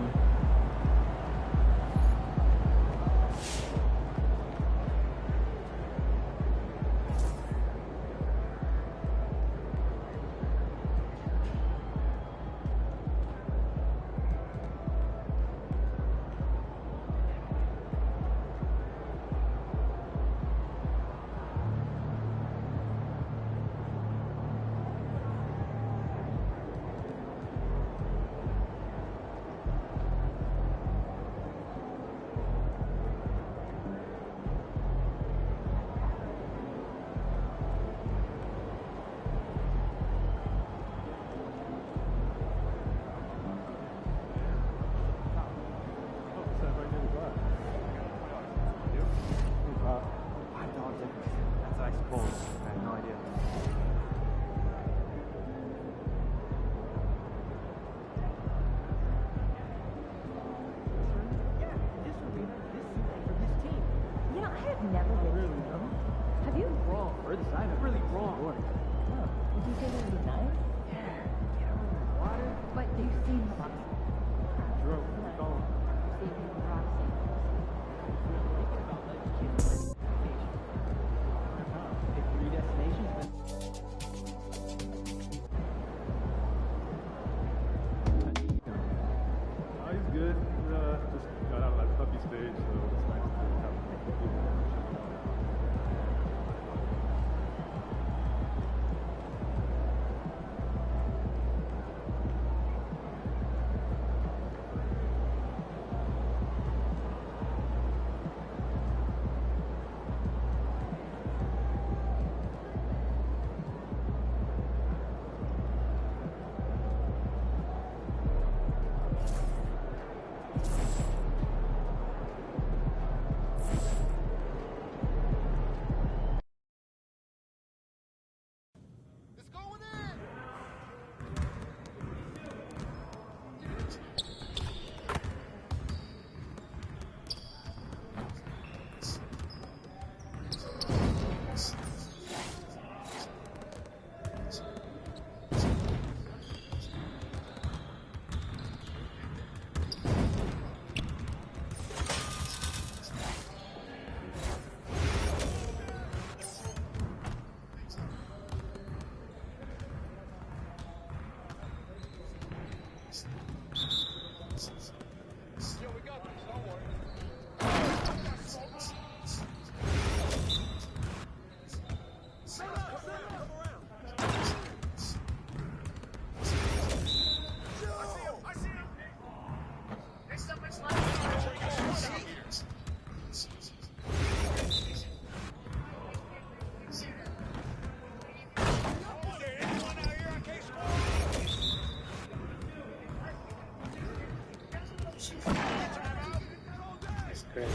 That's crazy.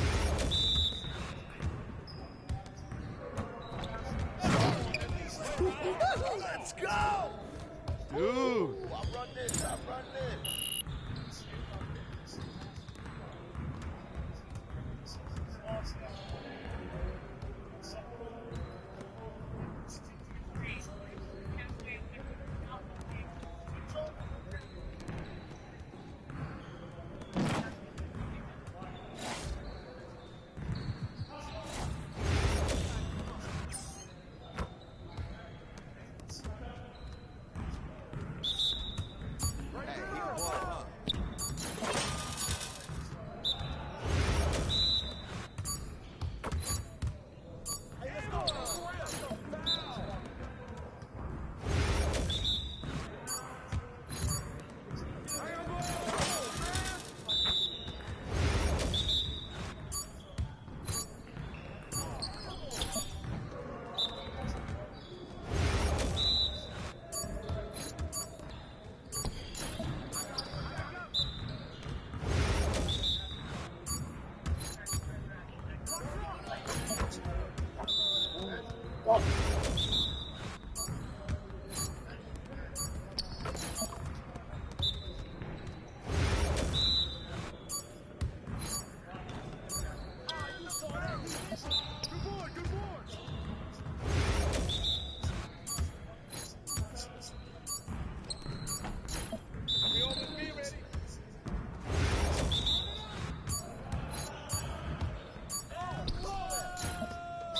Let's go! Dude. I'll run this.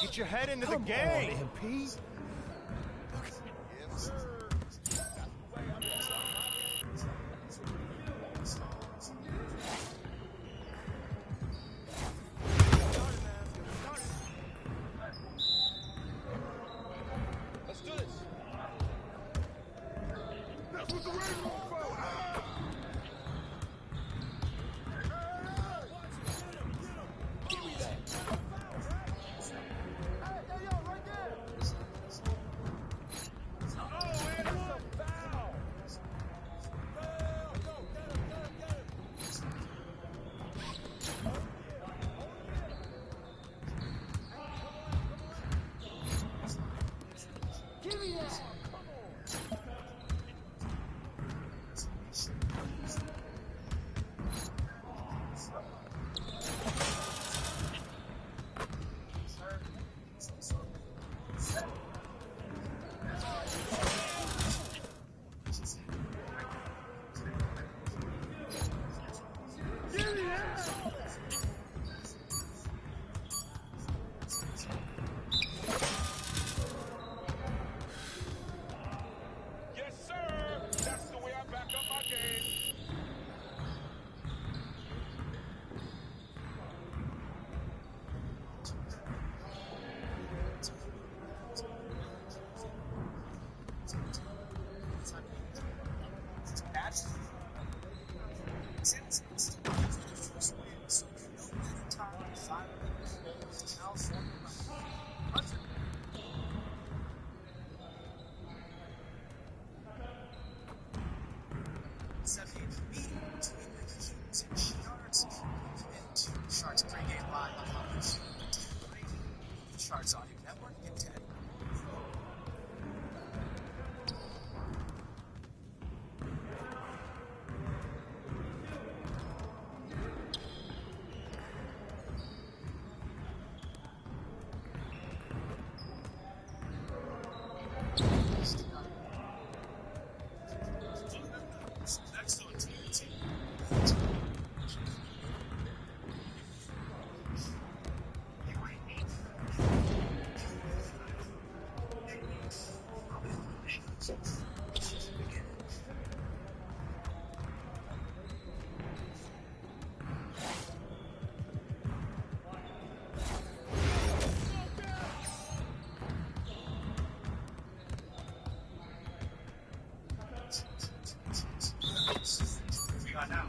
Get your head into the game. Come on, MP. Let's do this. That's what the Raiders for. Give me that. Sharks pregame live on Hubble. Sharks Audio Network in 10. Next on TNT. We are now.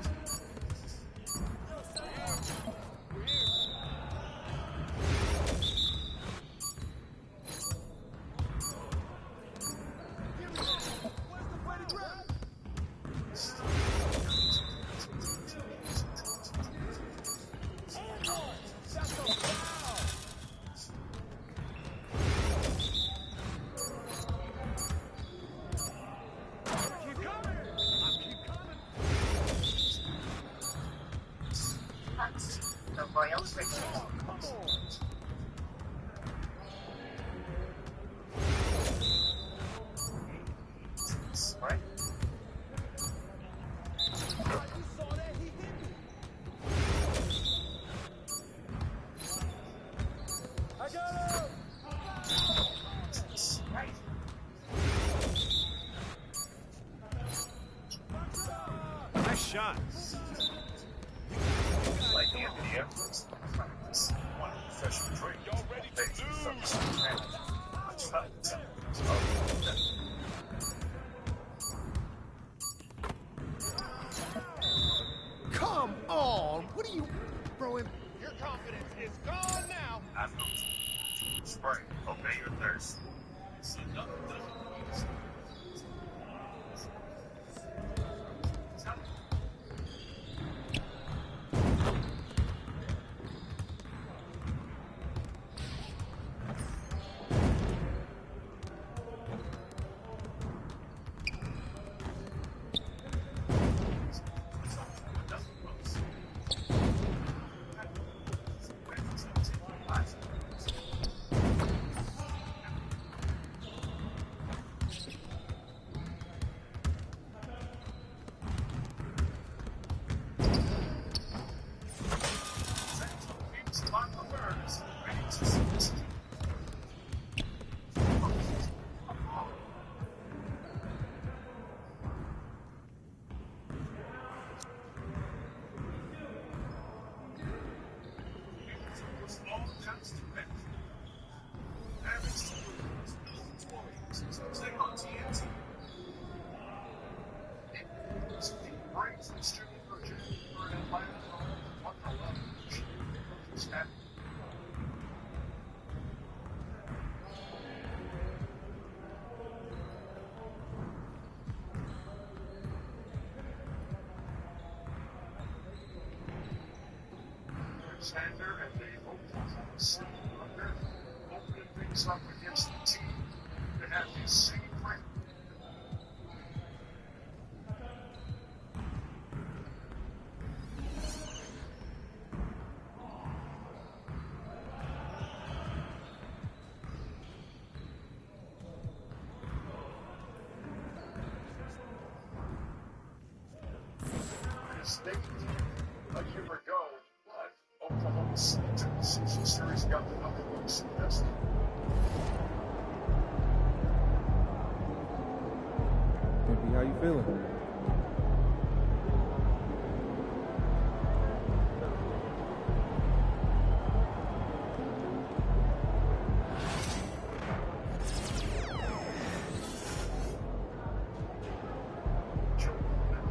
shot. Like Anthony Edwards, practice one professional drink. Y'all ready to Come on! What are you throwing? Your confidence is gone now. I know. Spray. Obey your thirst. Sander and they both opening things up against the team that have the same rank. State a year ago, Oklahoma City took the season series, got the number one seed. That's Pimpy, how you feeling?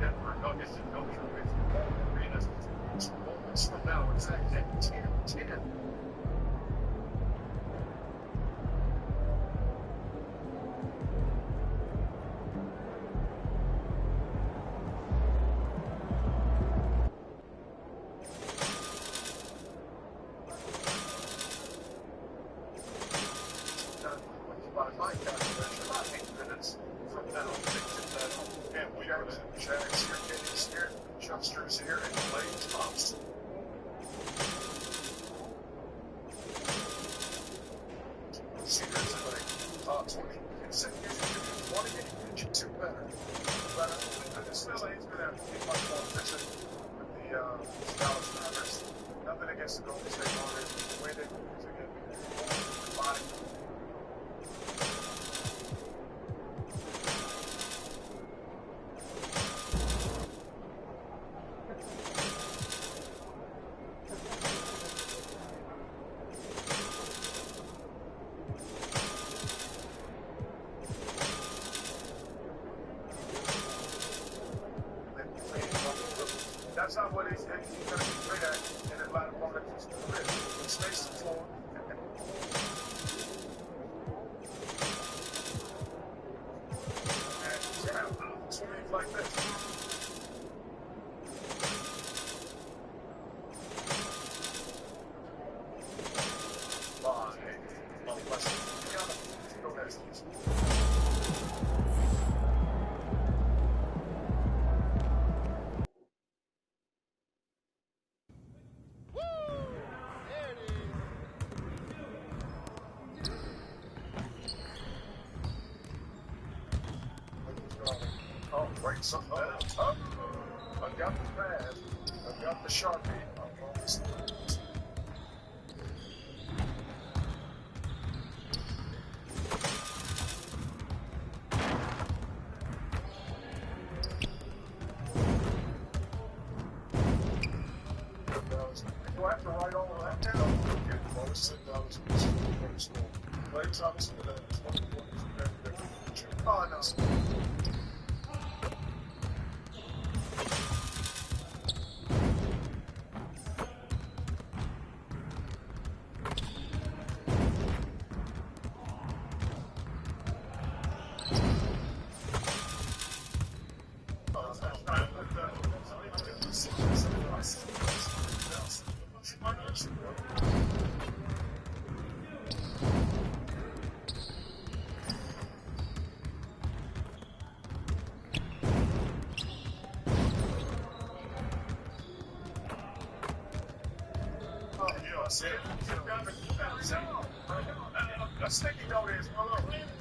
Denver Nuggets and go through with arenas. Moments from now, it's at 10-10. By my calculation, about 8 minutes from now, and we are the Jags here, Kenny's here, Chuckster's here, and Clay Thompson. Cedars in like 20 consecutive 20 and 2 better. But this Philly is going to have to be much more efficient with the Dallas Mavericks. Nothing against the Golden State Warriors. The way they move is again, the body. That's not what he's going to be great at in a lot of moments of his career. He space the floor. And he's going to have opportunities like this. Oh, wait, something better. Oh, I've got the pad. I've got the Sharpie. I'm almost first $10 for the score. Clay Thompson with a 20 points. Oh, no. A sticky note is,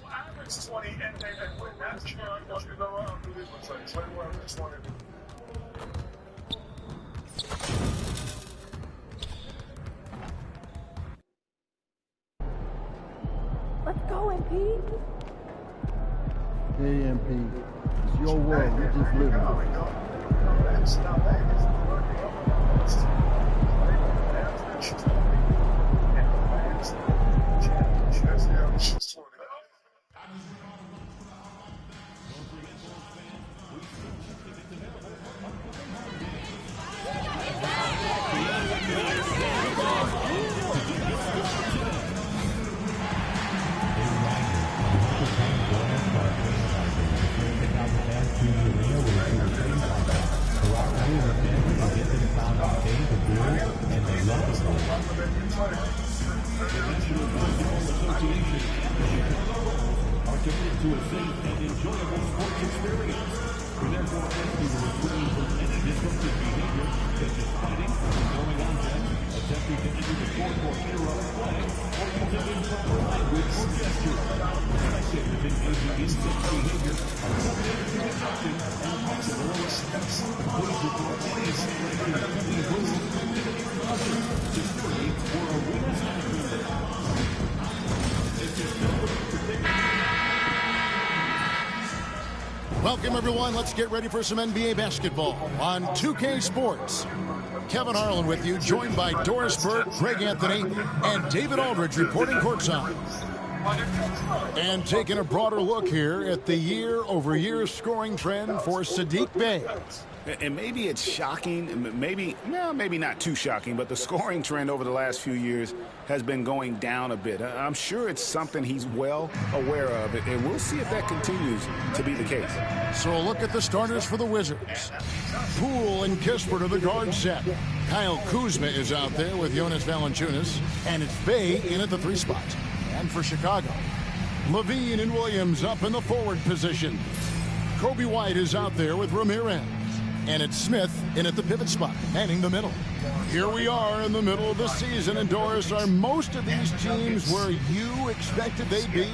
average 20 and win. That's true. Once we go around, do this one. So 21 average 20. Let's go, MP. Hey, MP. It's your world. You just live in it. That's not bad. It's average 20. Are committed to a safe and enjoyable sports experience. We therefore ask you to refrain from any disruptive behavior, such as fighting, throwing objects, attempting to enter the court or interrupt play, or using improper language or gestures. Spectators engaging in such behavior are subject to detention and possible arrest. Please report any violation of any rules, ushers, security, or arena staff member. Welcome, everyone. Let's get ready for some NBA basketball on 2K Sports. Kevin Harlan with you, joined by Doris Burke, Greg Anthony, and David Aldridge reporting courtside. And taking a broader look here at the year-over-year scoring trend for Saddiq Bey. And maybe it's shocking, maybe not too shocking, but the scoring trend over the last few years has been going down a bit. I'm sure it's something he's well aware of, and we'll see if that continues to be the case. So a look at the starters for the Wizards. Poole and Kispert are the guard set. Kyle Kuzma is out there with Jonas Valanciunas, and it's Bey in at the 3 spot. And for Chicago, Levine and Williams up in the forward position. Kobe White is out there with Ramirez. And it's Smith in at the pivot spot, manning the middle. Here we are in the middle of the season, and Doris, are most of these teams where you expected they'd be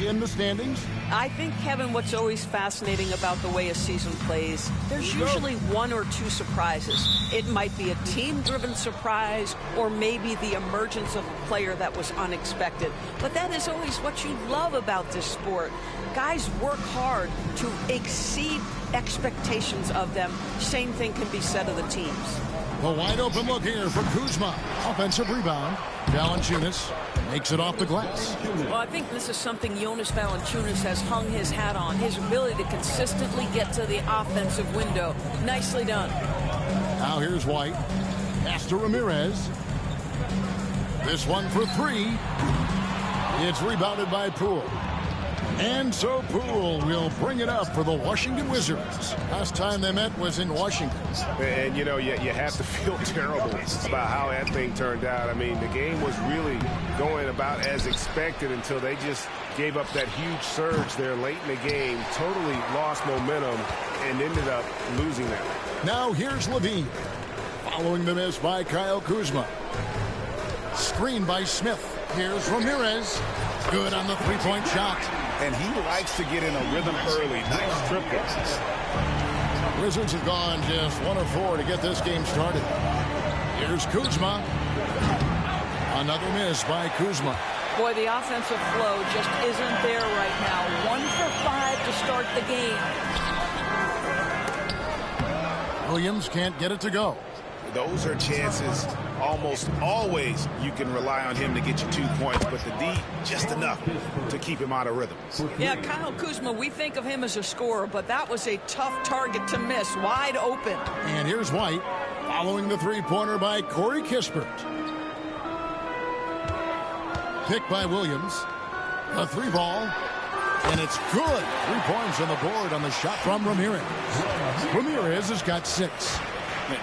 in the standings? I think, Kevin, what's always fascinating about the way a season plays, there's usually 1 or 2 surprises. It might be a team-driven surprise, or maybe the emergence of a player that was unexpected. But that is always what you love about this sport. Guys work hard to exceed expectations of them. Same thing can be said of the teams. A wide open look here for Kuzma. Offensive rebound. Valanciunas makes it off the glass. Well, I think this is something Jonas Valanciunas has hung his hat on. His ability to consistently get to the offensive window. Nicely done. Now here's White. Pass to Ramirez. This one for 3. It's rebounded by Poole. And so Poole will bring it up for the Washington Wizards. Last time they met was in Washington. And, you know, you have to feel terrible about how that thing turned out. I mean, the game was really going about as expected until they just gave up that huge surge there late in the game, totally lost momentum, and ended up losing that. Now here's Levine. Following the miss by Kyle Kuzma. Screen by Smith. Here's Ramirez. Good on the 3-point shot. And he likes to get in a rhythm early. Nice triple. Wizards have gone just 1 of 4 to get this game started. Here's Kuzma. Another miss by Kuzma. Boy, the offensive flow just isn't there right now. 1 for 5 to start the game. Williams can't get it to go. Those are chances almost always you can rely on him to get you 2 points, but the D, just enough to keep him out of rhythm. Yeah, Kyle Kuzma, we think of him as a scorer, but that was a tough target to miss, wide open. And here's White, following the three-pointer by Corey Kispert. Picked by Williams. A three ball. And it's good. 3 points on the board on the shot from Ramirez. Ramirez has got 6.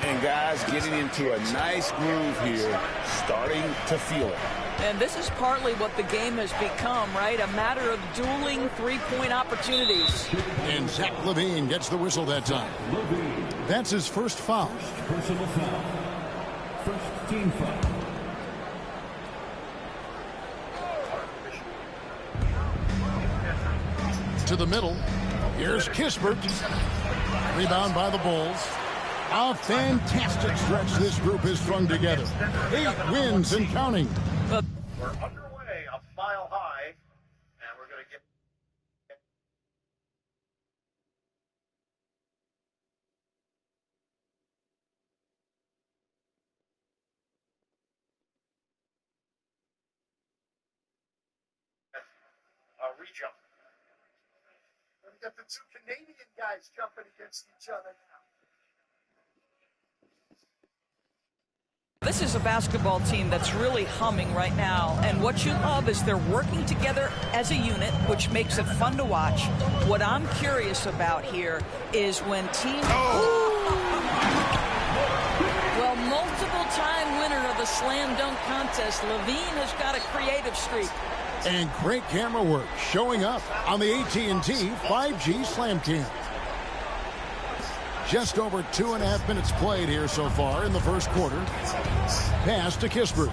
And guys getting into a nice groove here, starting to feel it. And this is partly what the game has become, right? A matter of dueling three-point opportunities. And Zach LaVine gets the whistle that time. That's his first foul. Personal foul. First team foul. To the middle. Here's Kispert. Rebound by the Bulls. A fantastic stretch this group has strung together. 8 wins and counting. We're underway, a mile high, and we're going to get... re-jump. We're going to get the 2 Canadian guys jumping against each other now. This is a basketball team that's really humming right now, and what you love is they're working together as a unit, which makes it fun to watch. What I'm curious about here is when teams... Well, multiple-time winner of the slam dunk contest, LaVine has got a creative streak. And great camera work showing up on the AT&T 5G Slam Cam. Just over 2.5 minutes played here so far in the first quarter. Pass to Kispert.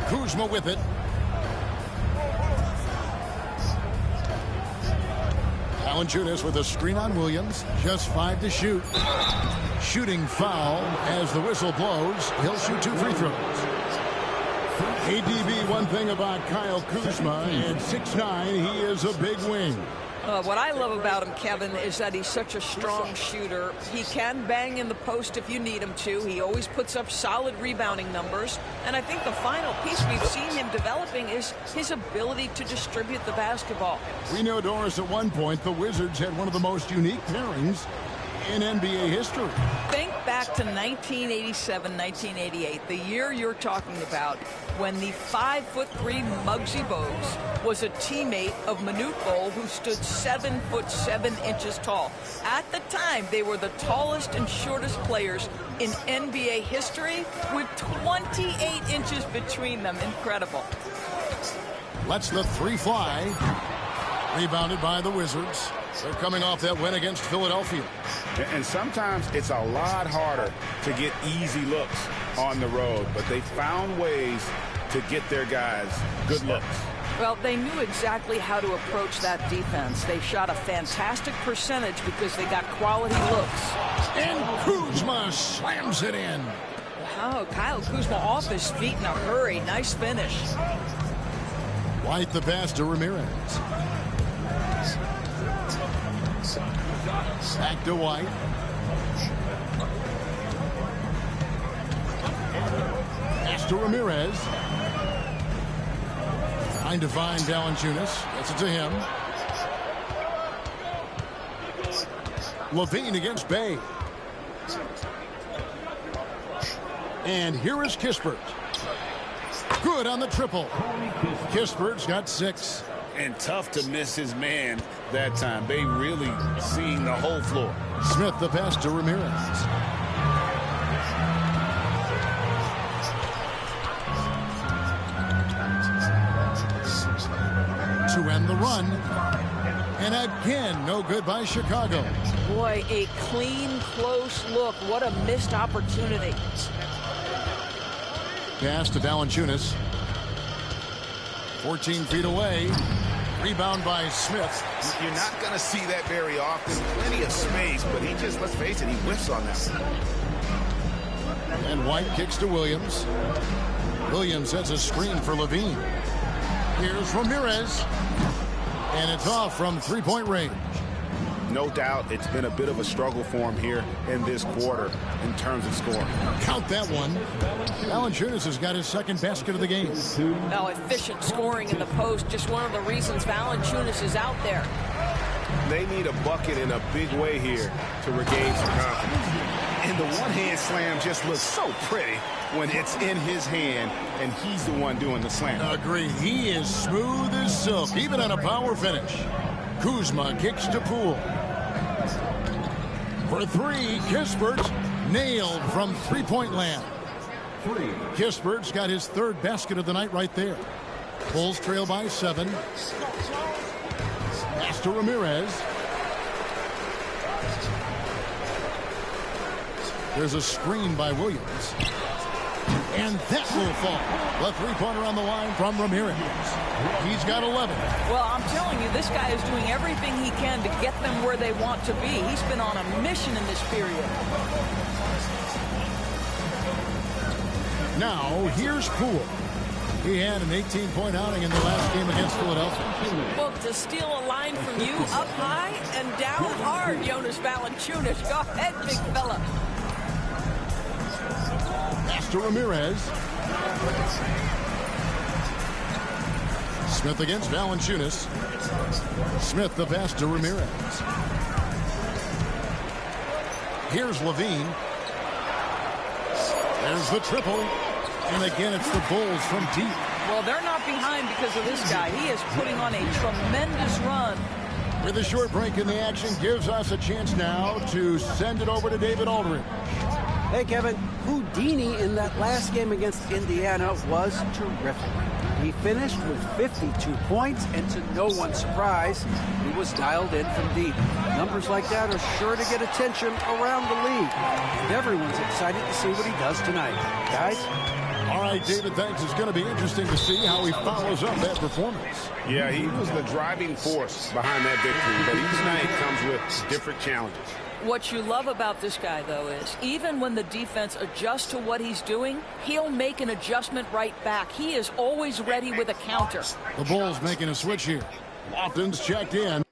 Kuzma with it. Valanciunas with a screen on Williams. Just 5 to shoot. Shooting foul as the whistle blows. He'll shoot 2 free throws. ADB, one thing about Kyle Kuzma, at 6'9", he is a big wing. What I love about him, Kevin, is that he's such a strong shooter. He can bang in the post if you need him to. He always puts up solid rebounding numbers. And I think the final piece we've seen him developing is his ability to distribute the basketball. We know, Doris, at one point the Wizards had one of the most unique pairings in NBA history. Think back to 1987, 1988, the year you're talking about, when the 5'3" Muggsy Bogues was a teammate of Manute Bol, who stood 7'7" tall. At the time, they were the tallest and shortest players in NBA history, with 28 inches between them. Incredible. Lets the 3 fly. Rebounded by the Wizards. They're coming off that win against Philadelphia. And sometimes it's a lot harder to get easy looks on the road, but they found ways to get their guys good looks. Well, they knew exactly how to approach that defense. They shot a fantastic percentage because they got quality looks. And Kuzma slams it in. Wow, Kyle Kuzma off his feet in a hurry. Nice finish. White the pass to Ramirez. Back to White. Pass to Ramirez. Trying to find Valanciunas. Gets it to him. LaVine against Bay. And here is Kispert. Good on the triple. Kispert's got 6. And tough to miss his man that time. Bay really seeing the whole floor. Smith the pass to Ramirez. To end the run. And again, no good by Chicago. Boy, a clean, close look. What a missed opportunity. Pass to Valanciunas. 14 feet away. Rebound by Smith. You're not going to see that very often. Plenty of space, but he just, let's face it, he whiffs on that. And White kicks to Williams. Williams sets a screen for LaVine. Here's Ramirez. And it's off from 3-point range. no doubt it's been a bit of a struggle for him here in this quarter in terms of scoring. Count that one. Valanciunas has got his second basket of the game. Now, efficient scoring in the post, just one of the reasons Valanciunas is out there. They need a bucket in a big way here to regain some confidence. And the one-hand slam just looks so pretty when it's in his hand and he's the one doing the slam. Agreed. He is smooth as silk, even on a power finish. Kuzma kicks to Poole. For three, Kispert nailed from three-point land. Kispert's got his third basket of the night right there. Bulls trail by 7. Pass to Ramirez. There's a screen by Williams. And that will fall. A three-pointer on the line from Ramirez. He's got 11. Well, I'm telling you, this guy is doing everything he can to get them where they want to be. He's been on a mission in this period. Now, here's Poole. He had an 18-point outing in the last game against Philadelphia. Well, to steal a line from you up high and down hard, Jonas Valanciunas. Go ahead, big fella. Pass to Ramirez. Smith against Valanciunas. Smith the pass to Ramirez. Here's Levine. There's the triple. And again, it's the Bulls from deep. Well, they're not behind because of this guy. He is putting on a tremendous run. With a short break in the action, gives us a chance now to send it over to David Aldridge. Hey, Kevin. Houdini in that last game against Indiana was terrific. He finished with 52 points, and to no one's surprise, he was dialed in from deep. Numbers like that are sure to get attention around the league. And everyone's excited to see what he does tonight. Guys? All right, David, thanks. It's going to be interesting to see how he follows up that performance. Yeah, he was the driving force behind that victory, but each night comes with different challenges. What you love about this guy, though, is even when the defense adjusts to what he's doing, he'll make an adjustment right back. He is always ready with a counter. The Bulls making a switch here. Lofton's checked in.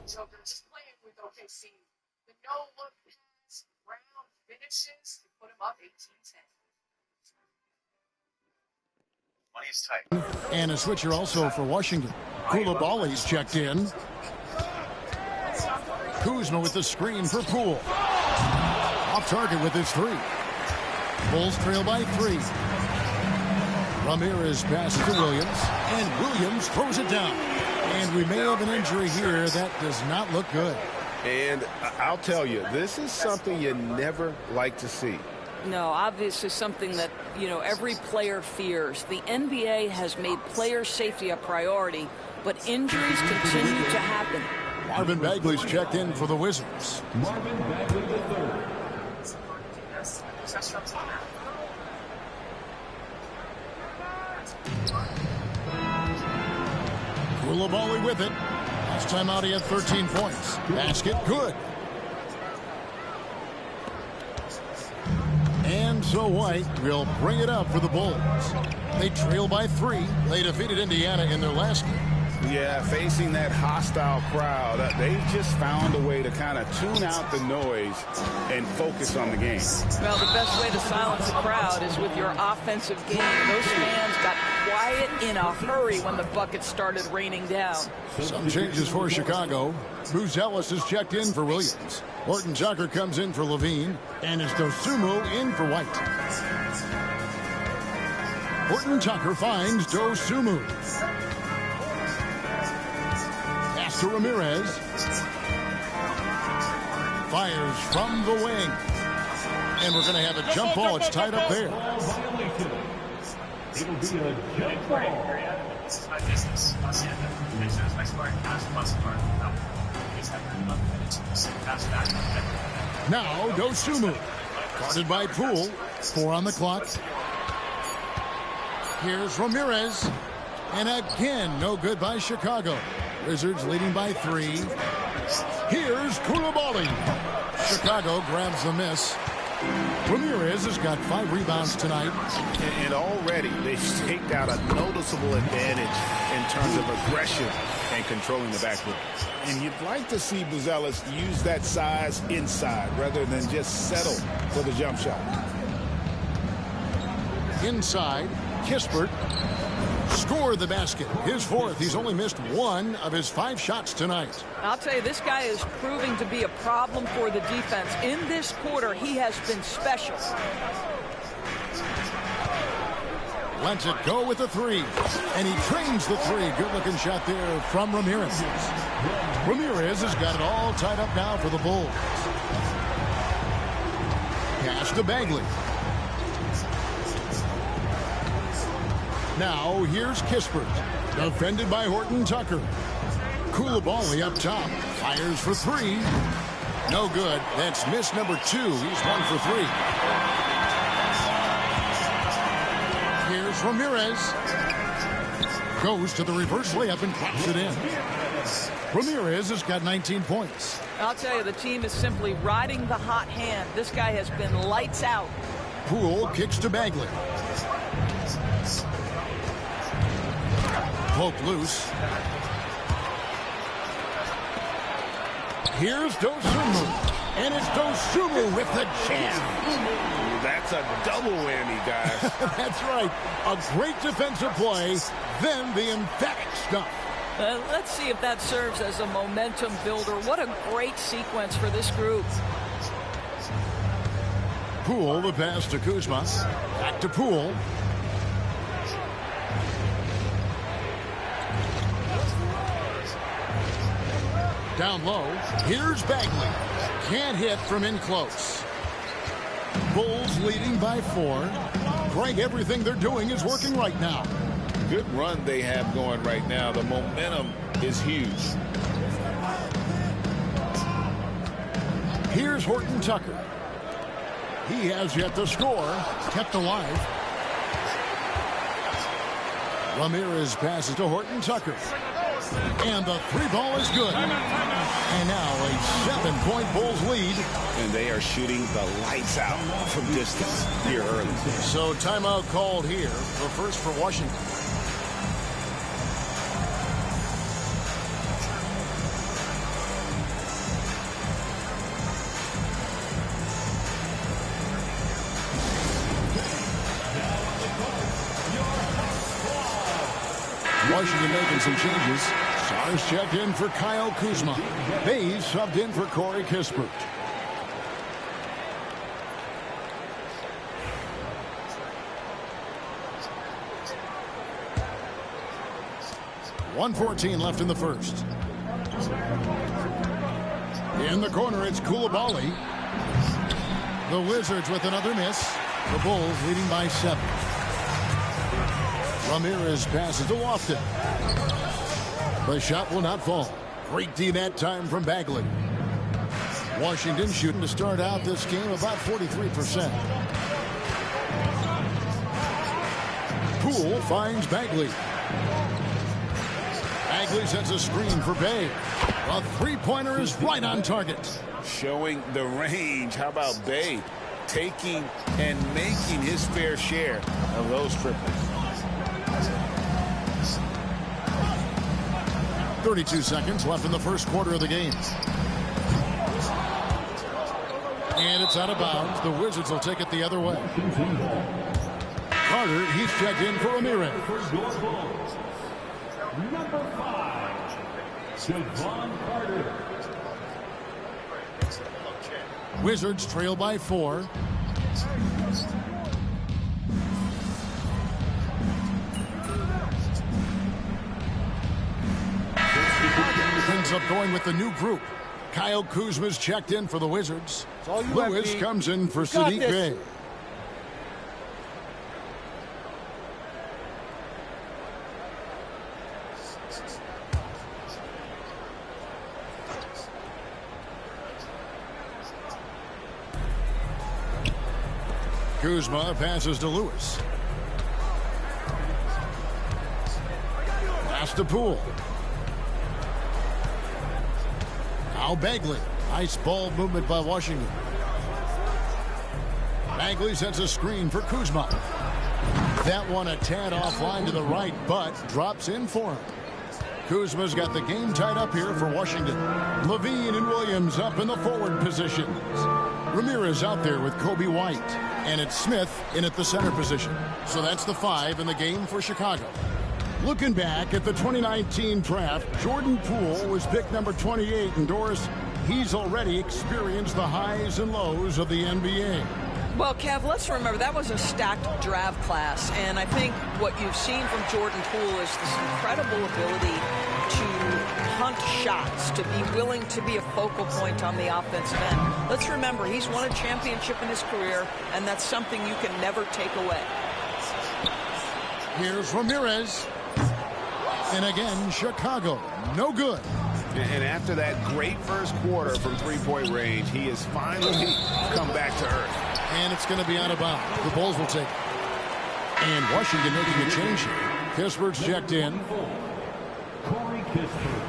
So they're just playing with OKC. The no-look pass, round finishes to put him up 18-10. Money's tight. And a switcher also for Washington. Koulibaly's checked in. Kuzma with the screen for Poole. Off target with his 3. Bulls trail by 3. Ramirez passes to Williams. And Williams throws it down. And we may have an injury here that does not look good. And I'll tell you, this is something you never like to see. No, obviously something that, every player fears. The NBA has made player safety a priority, but injuries continue to happen. Marvin Bagley's checked in for the Wizards. Marvin Bagley III. Koulibaly with it. Last time out he had 13 points. Basket good. And so White will bring it up for the Bulls. They trail by 3. They defeated Indiana in their last game. Yeah, facing that hostile crowd, they've just found a way to kind of tune out the noise and focus on the game. Well, the best way to silence a crowd is with your offensive game. Those fans got quiet in a hurry when the bucket started raining down. Some changes for Chicago. Bruce Ellis is checked in for Williams. Horton Tucker comes in for Levine. And it's Dosunmu in for White. Horton Tucker finds Dosunmu. To Ramirez. Fires from the wing. And we're going to have a jump ball. It's tied up there. It'll be a jump ball. This is my business. It's my sport. It's now Dosunmu. Guarded by Poole. 4 on the clock. Here's Ramirez. And again, no good by Chicago. Wizards leading by 3. Here's Koulibaly. Chicago grabs the miss. Ramirez has got 5 rebounds tonight. And already they've staked out a noticeable advantage in terms of aggression and controlling the backcourt. And you'd like to see Buzelis use that size inside rather than just settle for the jump shot. Inside, Kispert scored the basket. His 4th. He's only missed 1 of his 5 shots tonight. I'll tell you, this guy is proving to be a problem for the defense. In this quarter, he has been special. Lets it go with the 3. And he trains the 3. Good-looking shot there from Ramirez. Ramirez has got it all tied up now for the Bulls. Pass to Bagley. Now, here's Kispert. Defended by Horton Tucker. Coulibaly up top. Fires for 3. No good. That's miss number 2. He's 1 for 3. Here's Ramirez. Goes to the reverse layup and drops it in. Ramirez has got 19 points. I'll tell you, the team is simply riding the hot hand. This guy has been lights out. Poole kicks to Bagley. Poke loose. Here's Dosunmu. And it's Dosunmu with the jam. That's a double whammy, guys. That's right. A great defensive play, then the emphatic stuff. Let's see if that serves as a momentum builder. What a great sequence for this group. Poole, the pass to Kuzma. Back to Poole. Down low. Here's Bagley. Can't hit from in close. Bulls leading by 4. Greg, everything they're doing is working right now. Good run they have going right now. The momentum is huge. Here's Horton Tucker. He has yet to score. Kept alive. Ramirez passes to Horton Tucker. And the 3 ball is good. And now a 7-point Bulls lead. And they are shooting the lights out from distance here early. So timeout called here. The first for Washington. Washington making some changes. Stars checked in for Kyle Kuzma. Hayes subbed in for Corey Kispert. .114 left in the first. In the corner, it's Coulibaly. The Wizards with another miss. The Bulls leading by 7. Ramirez passes to Lofton. The shot will not fall. Great D that time from Bagley. Washington shooting to start out this game about 43%. Poole finds Bagley. Bagley sets a screen for Bay. A 3-pointer is right on target. Showing the range. How about Bay taking and making his fair share of those triples? 32 seconds left in the first quarter of the game. And it's out of bounds. The Wizards will take it the other way. Carter, he's checked in for Ramirez. Number 5, Javon Carter. Wizards trail by 4. Ends up going with the new group. Kyle Kuzma's checked in for the Wizards. Lewis comes in for Sadiq Bey. Kuzma passes to Lewis. Pass to Poole. Now Bagley. Nice ball movement by Washington. Bagley sets a screen for Kuzma. That one a tad offline to the right, but drops in for him. Kuzma's got the game tied up here for Washington. Levine and Williams up in the forward positions. Ramirez out there with Kobe White. And it's Smith in at the center position. So that's the 5 in the game for Chicago. Looking back at the 2019 draft, Jordan Poole was picked number 28. And Doris, he's already experienced the highs and lows of the NBA. Well, Kev, let's remember that was a stacked draft class, and I think what you've seen from Jordan Poole is this incredible ability to hunt shots, to be willing to be a focal point on the offensive end. Let's remember, he's won a championship in his career, and that's something you can never take away. Here's Ramirez. And again, Chicago, no good. And after that great first quarter from three-point range, he has finally come back to earth. And it's going to be out of bounds. The Bulls will take it. And Washington making a change here. Kispert's checked in. Corey Kispert.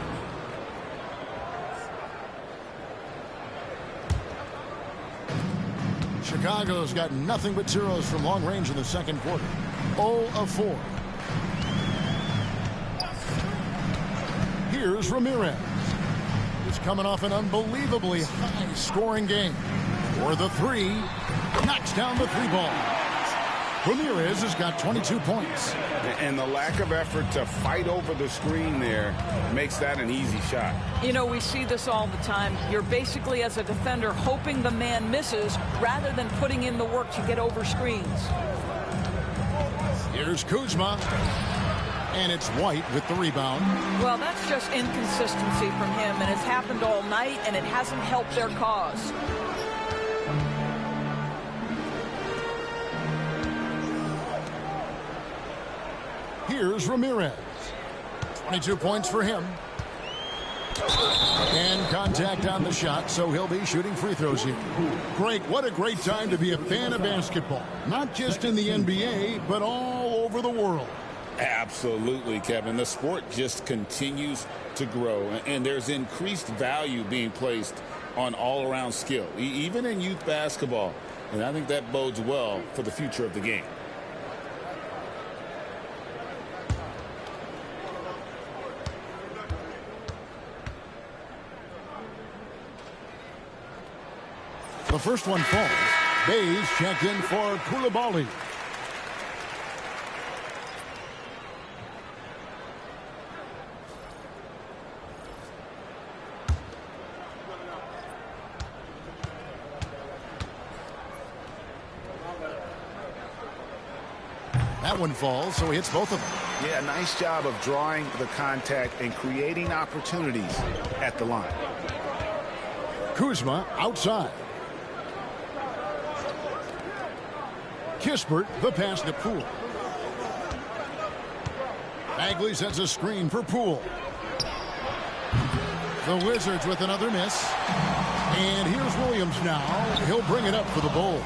Chicago's got nothing but zeros from long range in the second quarter. 0 of 4. Here's Ramirez. He's coming off an unbelievably high-scoring game. For the 3, knocks down the 3 ball. Ramirez has got 22 points. And the lack of effort to fight over the screen there makes that an easy shot. You know, we see this all the time. You're basically, as a defender, hoping the man misses rather than putting in the work to get over screens. Here's Kuzma. And it's White with the rebound. Well, that's just inconsistency from him, and it's happened all night, and it hasn't helped their cause. Here's Ramirez. 22 points for him. And contact on the shot, so he'll be shooting free throws here. Greg, what a great time to be a fan of basketball. Not just in the NBA, but all over the world. Absolutely, Kevin. The sport just continues to grow, and there's increased value being placed on all-around skill, even in youth basketball. And I think that bodes well for the future of the game. The first one falls. Bays checked in for Coulibaly. That one falls, so he hits both of them. Yeah, nice job of drawing the contact and creating opportunities at the line. Kuzma outside. Kispert, the pass to Poole. Bagley sets a screen for Poole. The Wizards with another miss. And here's Williams now. He'll bring it up for the Bulls.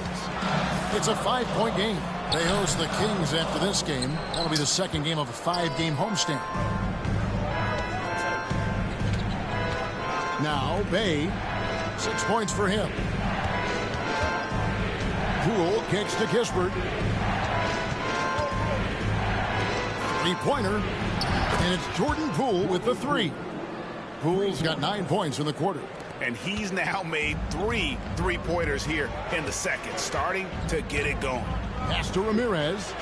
It's a 5-point game. They host the Kings after this game. That'll be the second game of a 5-game homestand. Now, Bay, 6 points for him. Poole kicks to Kispert. 3-pointer. And it's Jordan Poole with the 3. Poole's got 9 points in the quarter. And he's now made 3 3-pointers here in the second, starting to get it going. Pass to Ramirez.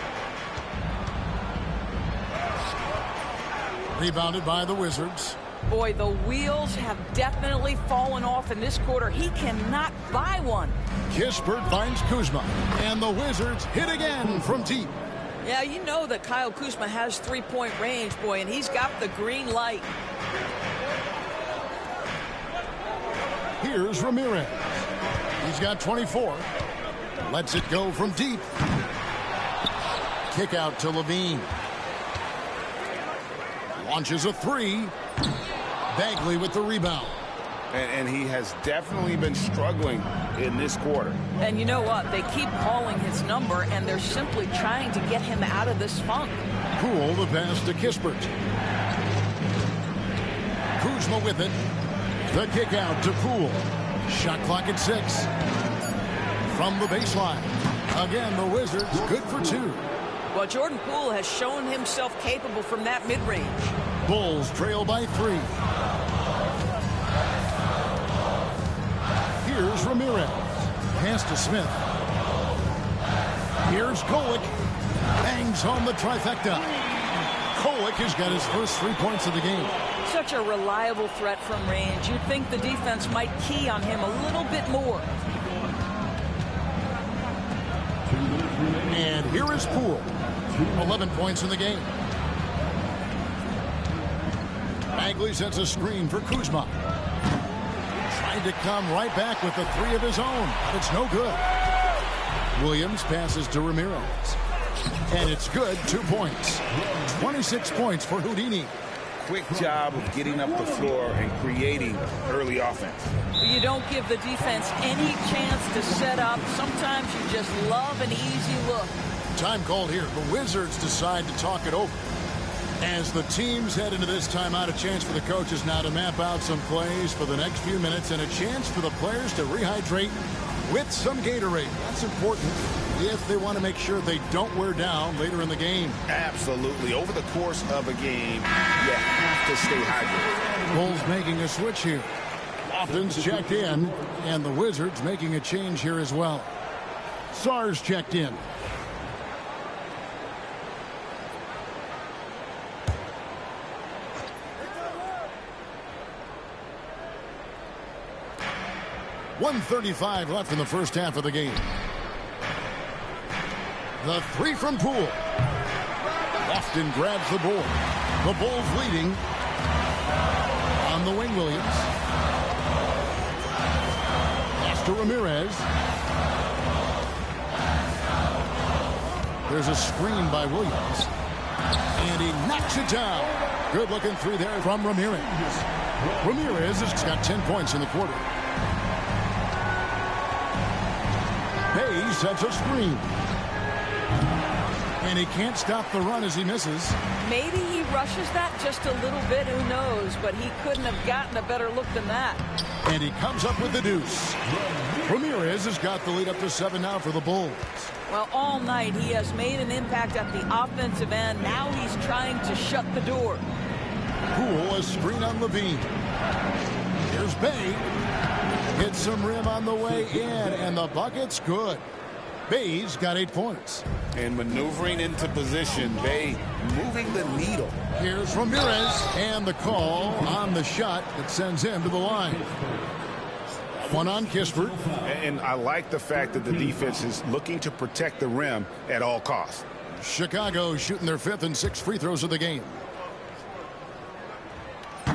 Rebounded by the Wizards. Boy, the wheels have definitely fallen off in this quarter. He cannot buy one. Kispert finds Kuzma. And the Wizards hit again from deep. Yeah, you know that Kyle Kuzma has 3-point range, boy, and he's got the green light. Here's Ramirez. He's got 24. Lets it go from deep. Kick out to Levine. Launches a 3. Bagley with the rebound. And he has definitely been struggling in this quarter. And you know what? They keep calling his number, and they're simply trying to get him out of this funk. Poole the pass to Kispert. Kuzma with it. The kick out to Poole. Shot clock at 6. From the baseline. Again, the Wizards good for 2. Well, Jordan Poole has shown himself capable from that mid-range. Bulls trail by 3. Here's Ramirez. Pass to Smith. Here's Kolek. Bangs home the trifecta. Kolek has got his first 3 points of the game. Such a reliable threat from range. You'd think the defense might key on him a little bit more. And here is Poole. 11 points in the game. Bagley sets a screen for Kuzma. Trying to come right back with the 3 of his own. It's no good. Williams passes to Ramirez. And it's good. 2 points. 26 points for Houdini. Quick job of getting up the floor and creating early offense. You don't give the defense any chance to set up. Sometimes you just love an easy look. Time called here. The Wizards decide to talk it over. As the teams head into this timeout, a chance for the coaches now to map out some plays for the next few minutes and a chance for the players to rehydrate with some Gatorade. That's important if they want to make sure they don't wear down later in the game. Absolutely. Over the course of a game, you have to stay hydrated. Bulls making a switch here. Lofton's checked in, and the Wizards making a change here as well. Sarge checked in. .135 left in the first half of the game. The 3 from Poole. Lofton grabs the board. The Bulls leading. On the wing, Williams. Pass to Ramirez. There's a screen by Williams. And he knocks it down. Good looking 3 there from Ramirez. Ramirez has got 10 points in the quarter. Hayes sets a screen. And he can't stop the run as he misses. Maybe he rushes that just a little bit, who knows, but he couldn't have gotten a better look than that. And he comes up with the deuce. Ramirez has got the lead up to 7 now for the Bulls. Well, all night he has made an impact at the offensive end. Now he's trying to shut the door. Poole, a screen on Levine. Here's Bay. Hits some rim on the way in, and the bucket's good. Bay's got 8 points. And maneuvering into position, Bay moving the needle. Here's Ramirez, and the call on the shot that sends him to the line. 1 on Kispert. And I like the fact that the defense is looking to protect the rim at all costs. Chicago shooting their 5th and 6th free throws of the game.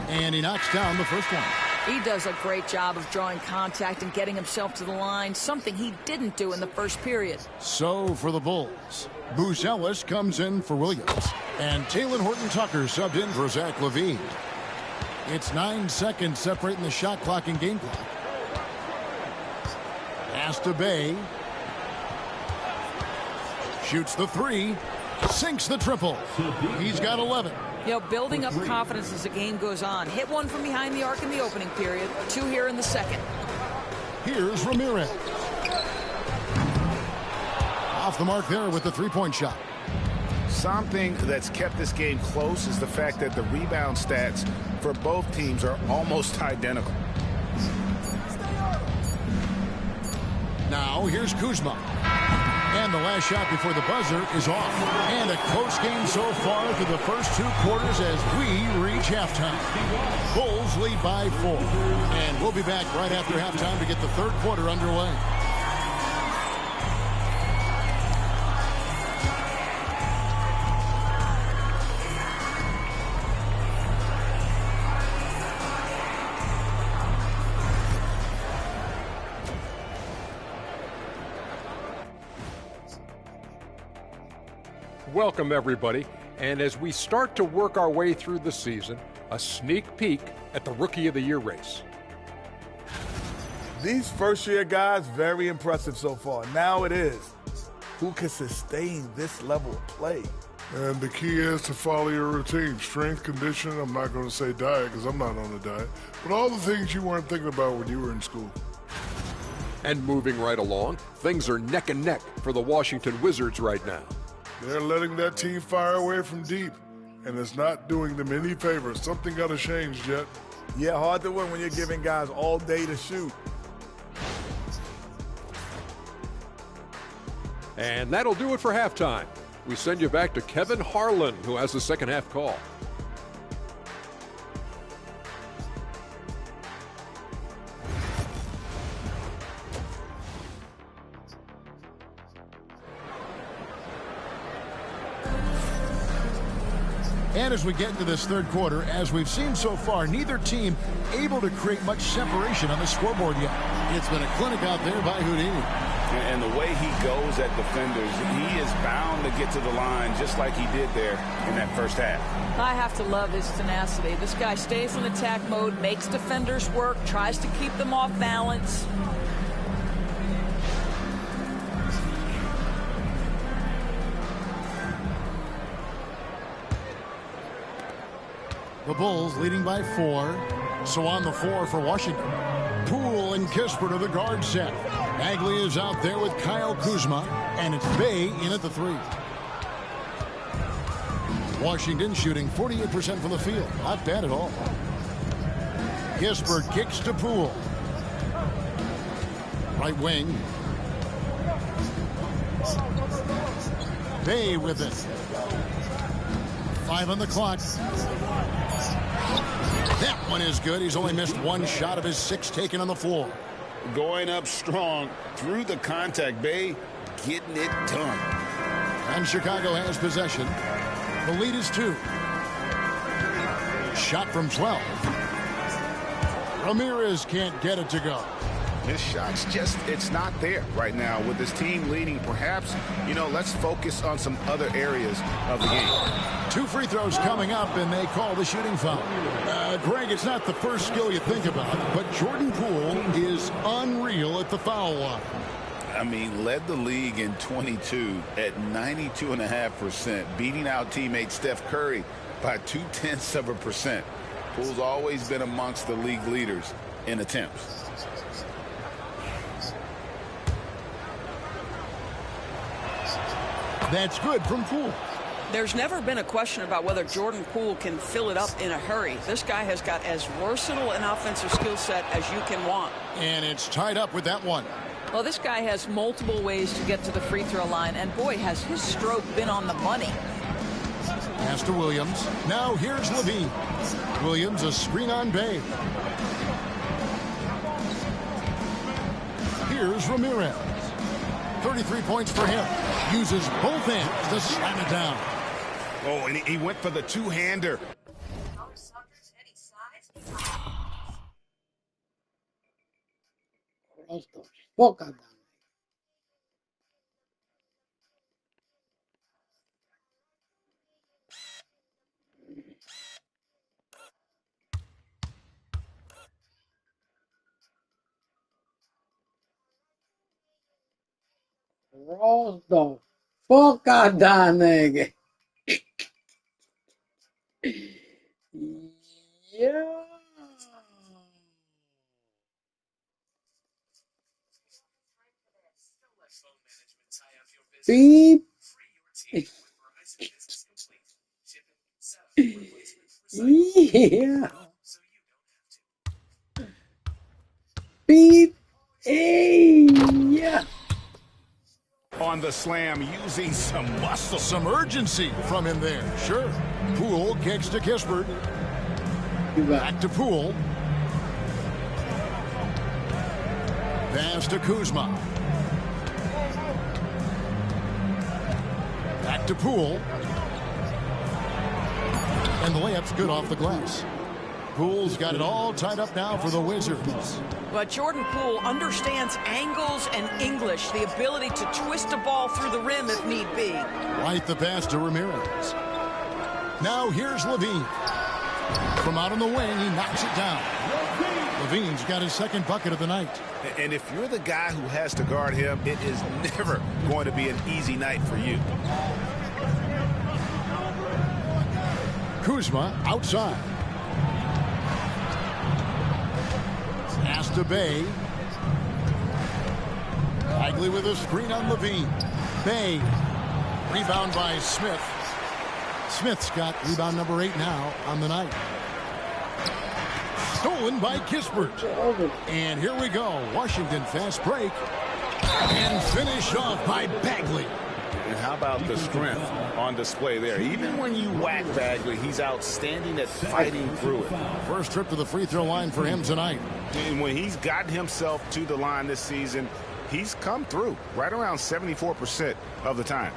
And he knocks down the first one. He does a great job of drawing contact and getting himself to the line, something he didn't do in the first period. So for the Bulls, Bruce Ellis comes in for Williams. And Talen Horton-Tucker subbed in for Zach LaVine. It's 9 seconds separating the shot clock and game clock. Pass to Bay. Shoots the 3. Sinks the triple. He's got 11. You know, building up confidence as the game goes on. Hit 1 from behind the arc in the opening period. 2 here in the second. Here's Ramirez. Off the mark there with the 3-point shot. Something that's kept this game close is the fact that the rebound stats for both teams are almost identical. Now here's Kuzma. And the last shot before the buzzer is off. And a close game so far through the first 2 quarters as we reach halftime. Bulls lead by 4. And we'll be back right after halftime to get the 3rd quarter underway. Welcome, everybody. And as we start to work our way through the season, a sneak peek at the Rookie of the Year race. These first-year guys, very impressive so far. Now it is, who can sustain this level of play? And the key is to follow your routine. Strength, conditioning, I'm not going to say diet because I'm not on a diet, but all the things you weren't thinking about when you were in school. And moving right along, things are neck and neck for the Washington Wizards right now. They're letting that team fire away from deep, and it's not doing them any favors. Something got to change, Jet. Yeah, hard to win when you're giving guys all day to shoot. And that'll do it for halftime. We send you back to Kevin Harlan, who has the second half call. And as we get into this third quarter, as we've seen so far, neither team able to create much separation on the scoreboard yet. It's been a clinic out there by Houdini. And the way he goes at defenders, he is bound to get to the line just like he did there in that first half. I have to love his tenacity. This guy stays in attack mode, makes defenders work, tries to keep them off balance. The Bulls leading by 4. So on the 4 for Washington. Poole and Kispert are the guard set. Bagley is out there with Kyle Kuzma. And it's Bay in at the 3. Washington shooting 48% from the field. Not bad at all. Kispert kicks to Poole. Right wing. Bay with it. 5 on the clock. That one is good. He's only missed one shot of his 6 taken on the floor. Going up strong through the contact. Bay getting it done. And Chicago has possession. The lead is 2. Shot from 12. Ramirez can't get it to go. His shot's just, it's not there right now. With his team leading, perhaps, let's focus on some other areas of the game. 2 free throws coming up, and they call the shooting foul. Greg, it's not the first skill you think about, but Jordan Poole is unreal at the foul line. I mean, led the league in 22 at 92.5%, beating out teammate Steph Curry by 0.2%. Poole's always been amongst the league leaders in attempts. That's good from Poole. There's never been a question about whether Jordan Poole can fill it up in a hurry. This guy has got as versatile an offensive skill set as you can want. And it's tied up with that one. Well, this guy has multiple ways to get to the free throw line, and boy, has his stroke been on the money. Pass to Williams. Now here's Levine. Williams, a screen on Bay. Here's Ramirez. 33 points for him. Uses both hands to slam it down. Oh, and he went for the two-hander. Cross the fuck out that nigga. Yeah. Beep. Yeah. Beep. Hey. Yeah. On the slam, using some muscle. Some urgency from him there. Sure. Poole kicks to Kispert. Back to Poole. Pass to Kuzma. Back to Poole. And the layup's good off the glass. Poole's got it all tied up now for the Wizards. But Jordan Poole understands angles and English, the ability to twist a ball through the rim if need be. Right the pass to Ramirez. Now here's Levine. From out on the wing, he knocks it down. Levine's got his second bucket of the night. And if you're the guy who has to guard him, it is never going to be an easy night for you. Kuzma outside. Pass to Bay. Bagley with a screen on Levine. Bay. Rebound by Smith. Smith's got rebound number 8 now on the night. Stolen by Kispert. And here we go. Washington fast break. And finish off by Bagley. And how about the strength on display there? Even when you whack Bagley, he's outstanding at fighting through it. First trip to the free throw line for him tonight. And when he's gotten himself to the line this season, he's come through right around 74% of the time.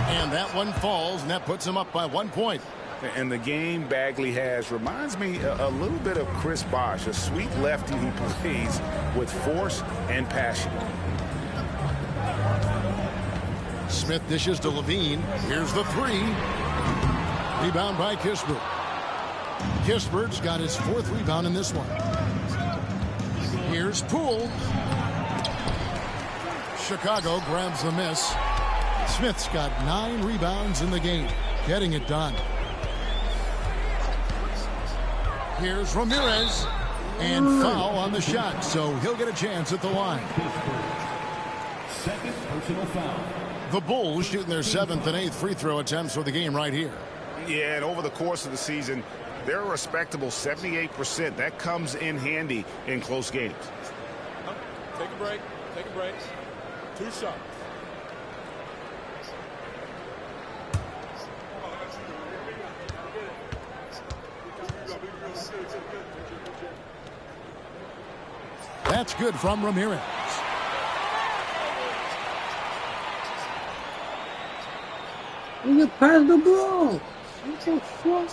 And that one falls, and that puts him up by 1 point. And the game Bagley has reminds me a little bit of Chris Bosh, a sweet lefty who plays with force and passion. Smith dishes to Levine. Here's the 3. Rebound by Kispert. Kispert's got his 4th rebound in this one. Here's Poole. Chicago grabs the miss. Smith's got 9 rebounds in the game, getting it done. Here's Ramirez, and foul on the shot, so he'll get a chance at the line. Second personal foul. The Bulls shooting their 7th and 8th free throw attempts for the game right here. Yeah, and over the course of the season, they're a respectable 78%. That comes in handy in close games. Take a break. Take a break. 2 shots. That's good from Ramirez. You pass the ball. What the fuck?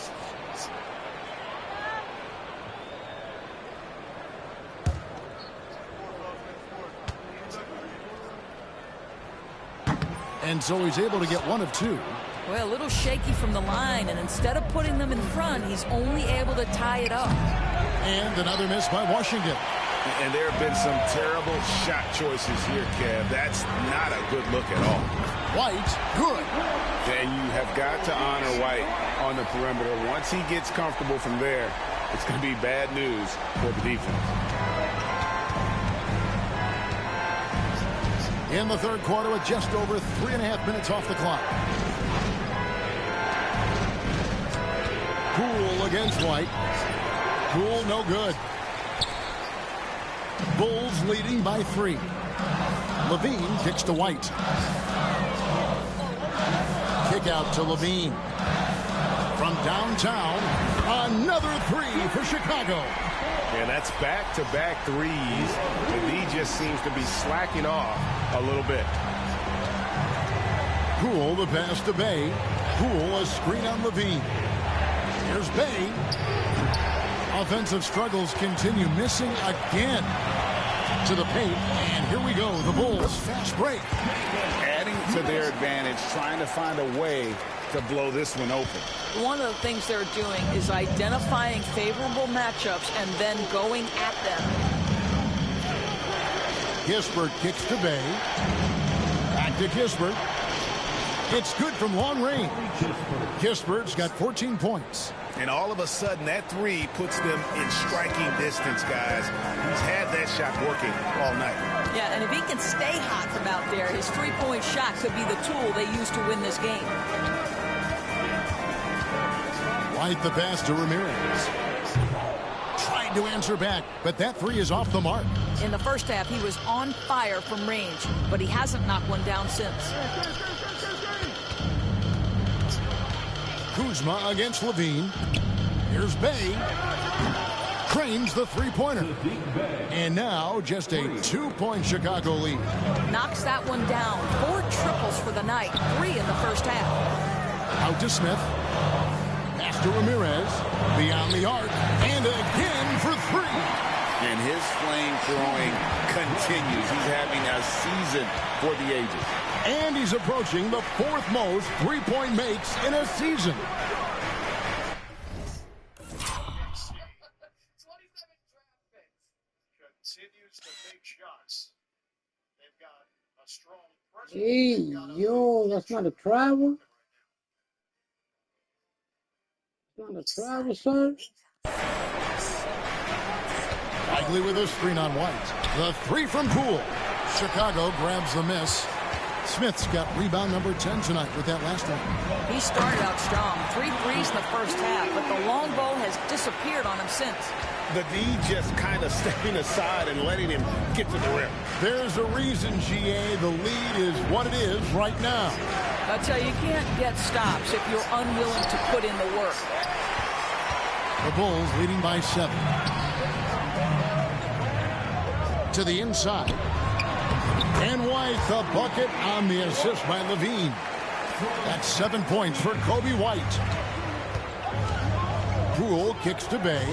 And so he's able to get 1 of 2. Well, a little shaky from the line, and instead of putting them in front, he's only able to tie it up. And another miss by Washington. And there have been some terrible shot choices here, Kev. That's not a good look at all. White, good. And you have got to honor White on the perimeter. Once he gets comfortable from there, it's going to be bad news for the defense. In the third quarter with just over 3.5 minutes off the clock. Poole against White. Poole no good. Bulls leading by 3. Levine kicks to White. Kick out to Levine. From downtown, another 3 for Chicago. And that's back-to-back threes. And he just seems to be slacking off a little bit. Poole the pass to Bay. Poole a screen on Levine. Here's Bay. Offensive struggles continue, missing again to the paint. And here we go, the Bulls fast break. Adding to their advantage, trying to find a way to blow this one open. One of the things they're doing is identifying favorable matchups and then going at them. Kispert kicks to Bay. Back to Kispert. It's good from long range. Kispert's got 14 points. And all of a sudden, that 3 puts them in striking distance, guys. He's had that shot working all night. Yeah, and if he can stay hot from out there, his 3-point shot could be the tool they use to win this game. White the pass to Ramirez. Tried to answer back, but that 3 is off the mark. In the first half, he was on fire from range, but he hasn't knocked one down since. Kuzma against Levine. Here's Bay. Cranes the 3-pointer. And now just a 2-point Chicago lead. Knocks that one down. 4 triples for the night. 3 in the first half. Out to Smith. Pass to Ramirez. Beyond the arc. And again for 3. And his flame throwing continues. He's having a season for the ages. And he's approaching the 4th most 3-point makes in a season. Continues to make shots. They've got a strong presence. Hey, yo, that's not a travel. On the travel, son. Bagley with a screen on White. The three from Poole. Chicago grabs the miss. Smith's got rebound number 10 tonight with that last one. He started out strong. 3 threes in the first half, but the long ball has disappeared on him since. The D just kind of stepping aside and letting him get to the rim. There's a reason, GA, the lead is what it is right now. I tell you, you can't get stops if you're unwilling to put in the work. The Bulls leading by 7. To the inside. And White, the bucket on the assist by Levine. That's 7 points for Coby White. Poole kicks to Bay.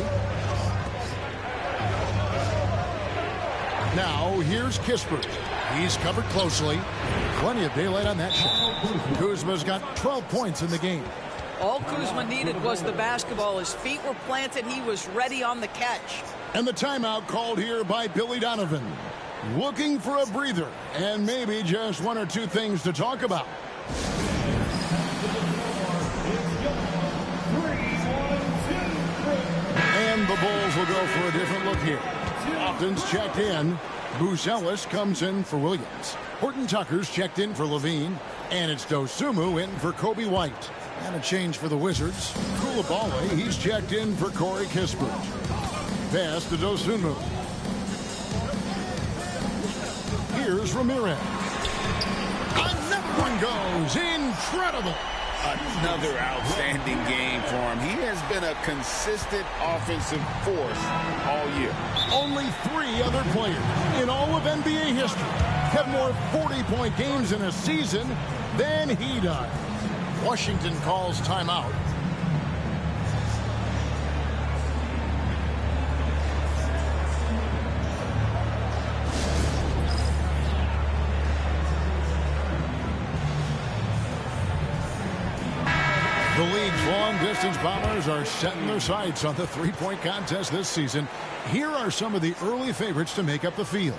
Now here's Kispert. He's covered closely. Plenty of daylight on that shot. Kuzma's got 12 points in the game. All Kuzma needed was the basketball. His feet were planted. He was ready on the catch. And the timeout called here by Billy Donovan. Looking for a breather and maybe just 1 or 2 things to talk about. And the Bulls will go for a different look here. Lofton's checked in. Buzelis comes in for Williams. Horton Tucker's checked in for Levine. And it's Dosunmu in for Coby White. And a change for the Wizards. Coulibaly, he's checked in for Corey Kispert. Pass to Dosunmu. Here's Ramirez. Another one goes. Incredible. Another outstanding game for him. He has been a consistent offensive force all year. Only 3 other players in all of NBA history have more 40-point games in a season than he does. Washington calls timeout. The league's long-distance bombers are setting their sights on the three-point contest this season. Here are some of the early favorites to make up the field.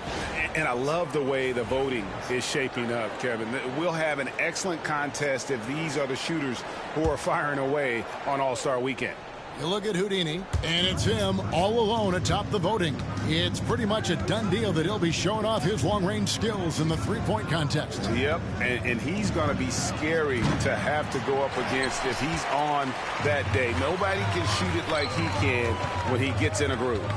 And I love the way the voting is shaping up, Kevin. We'll have an excellent contest if these are the shooters who are firing away on All-Star Weekend. You look at Houdini, and it's him all alone atop the voting. It's pretty much a done deal that he'll be showing off his long-range skills in the three-point contest. Yep, and he's going to be scary to have to go up against if he's on that day. Nobody can shoot it like he can when he gets in a groove.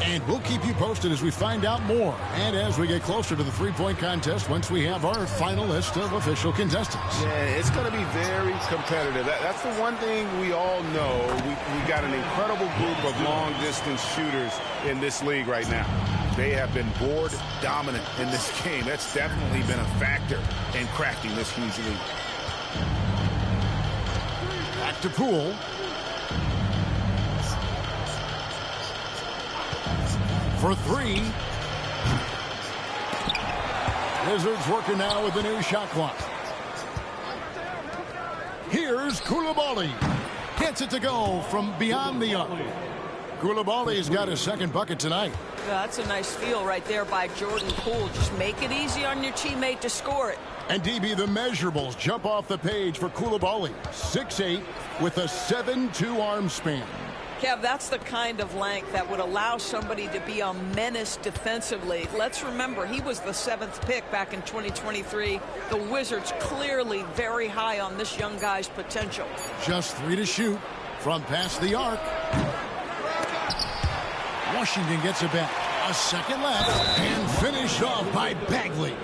And we'll keep you posted as we find out more and as we get closer to the three-point contest once we have our final list of official contestants. Yeah, it's going to be very competitive. That's the one thing we all know. We got an incredible group of long-distance shooters in this league right now. They have been board dominant in this game. That's definitely been a factor in crafting this huge lead. Back to Poole. For 3. Wizards working now with the new shot clock. Here's Coulibaly. Gets it to go from beyond the arc. Coulibaly's got his second bucket tonight. Yeah, that's a nice steal right there by Jordan Poole. Just make it easy on your teammate to score it. And DB, the measurables jump off the page for Coulibaly. 6'8" with a 7'2" arm span. Kev, that's the kind of length that would allow somebody to be a menace defensively. Let's remember, he was the 7th pick back in 2023. The Wizards clearly very high on this young guy's potential. Just 3 to shoot from past the arc. Washington gets it back. A second left and finished off by Bagley.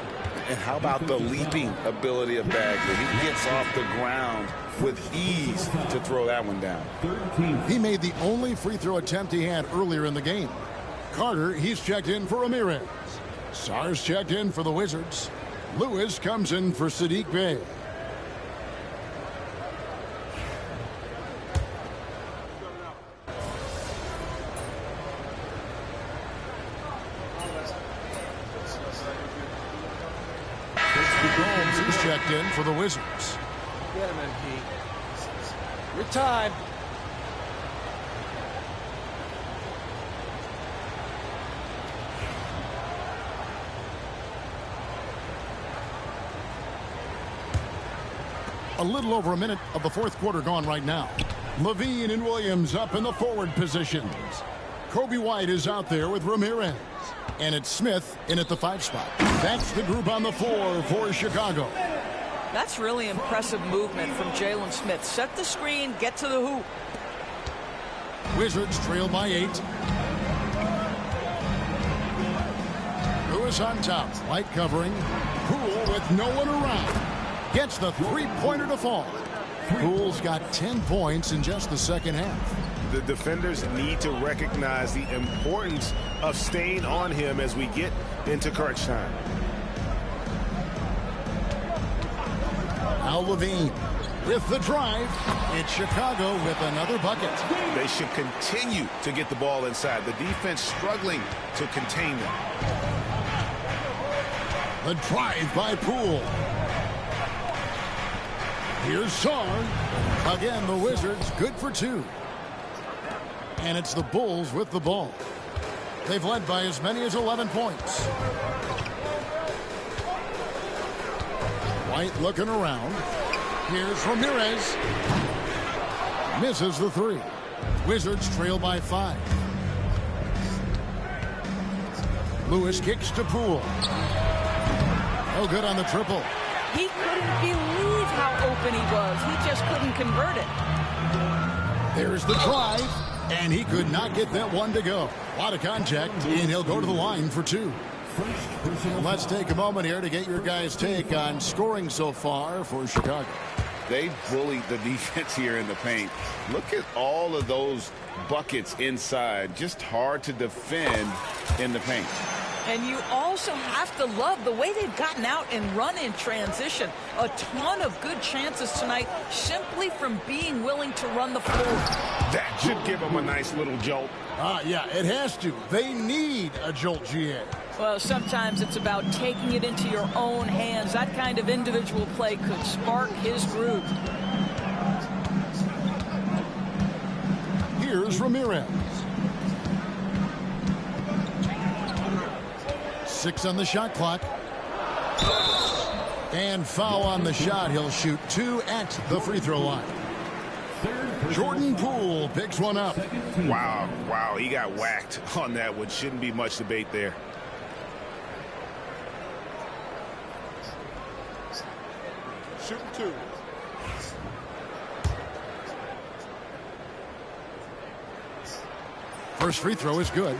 And how about the leaping ability of Bagley? He gets off the ground with ease to throw that one down. He made the only free throw attempt he had earlier in the game. Carter, he's checked in for Ramirez. Sar's checked in for the Wizards. Lewis comes in for Saddiq Bey. He's checked in for the Wizards. Get him, MP. Your time. A little over a minute of the fourth quarter gone right now. Levine and Williams up in the forward positions. Kobe White is out there with Ramirez. And it's Smith in at the 5 spot. That's the group on the floor for Chicago. That's really impressive movement from Jalen Smith. Set the screen, get to the hoop. Wizards trail by 8. Lewis on top. White covering. Poole with no one around. Gets the three-pointer to fall. Poole's got 10 points in just the second half. The defenders need to recognize the importance of staying on him as we get into crunch time. Al Levine with the drive. It's Chicago with another bucket. They should continue to get the ball inside. The defense struggling to contain them. The drive by Poole. Here's Sarr. Again, the Wizards good for 2. And it's the Bulls with the ball. They've led by as many as 11 points. White looking around. Here's Ramirez. Misses the 3. Wizards trail by 5. Lewis kicks to Poole. No good on the triple. He couldn't believe how open he was. He just couldn't convert it. There's the drive, and he could not get that one to go. A lot of contact, and he'll go to the line for 2. Let's take a moment here to get your guys' take on scoring so far for Chicago. They bullied the defense here in the paint. Look at all of those buckets inside. Just hard to defend in the paint. And you also have to love the way they've gotten out and run in transition. A ton of good chances tonight simply from being willing to run the floor. That should give them a nice little jolt. Yeah, it has to. They need a jolt, GA. Well, sometimes it's about taking it into your own hands. That kind of individual play could spark his groove. Here's Ramirez. 6 on the shot clock. And foul on the shot. He'll shoot 2 at the free throw line. Jordan Poole picks one up. Wow, he got whacked on that one. Shouldn't be much debate there. Shooting 2. First free throw is good.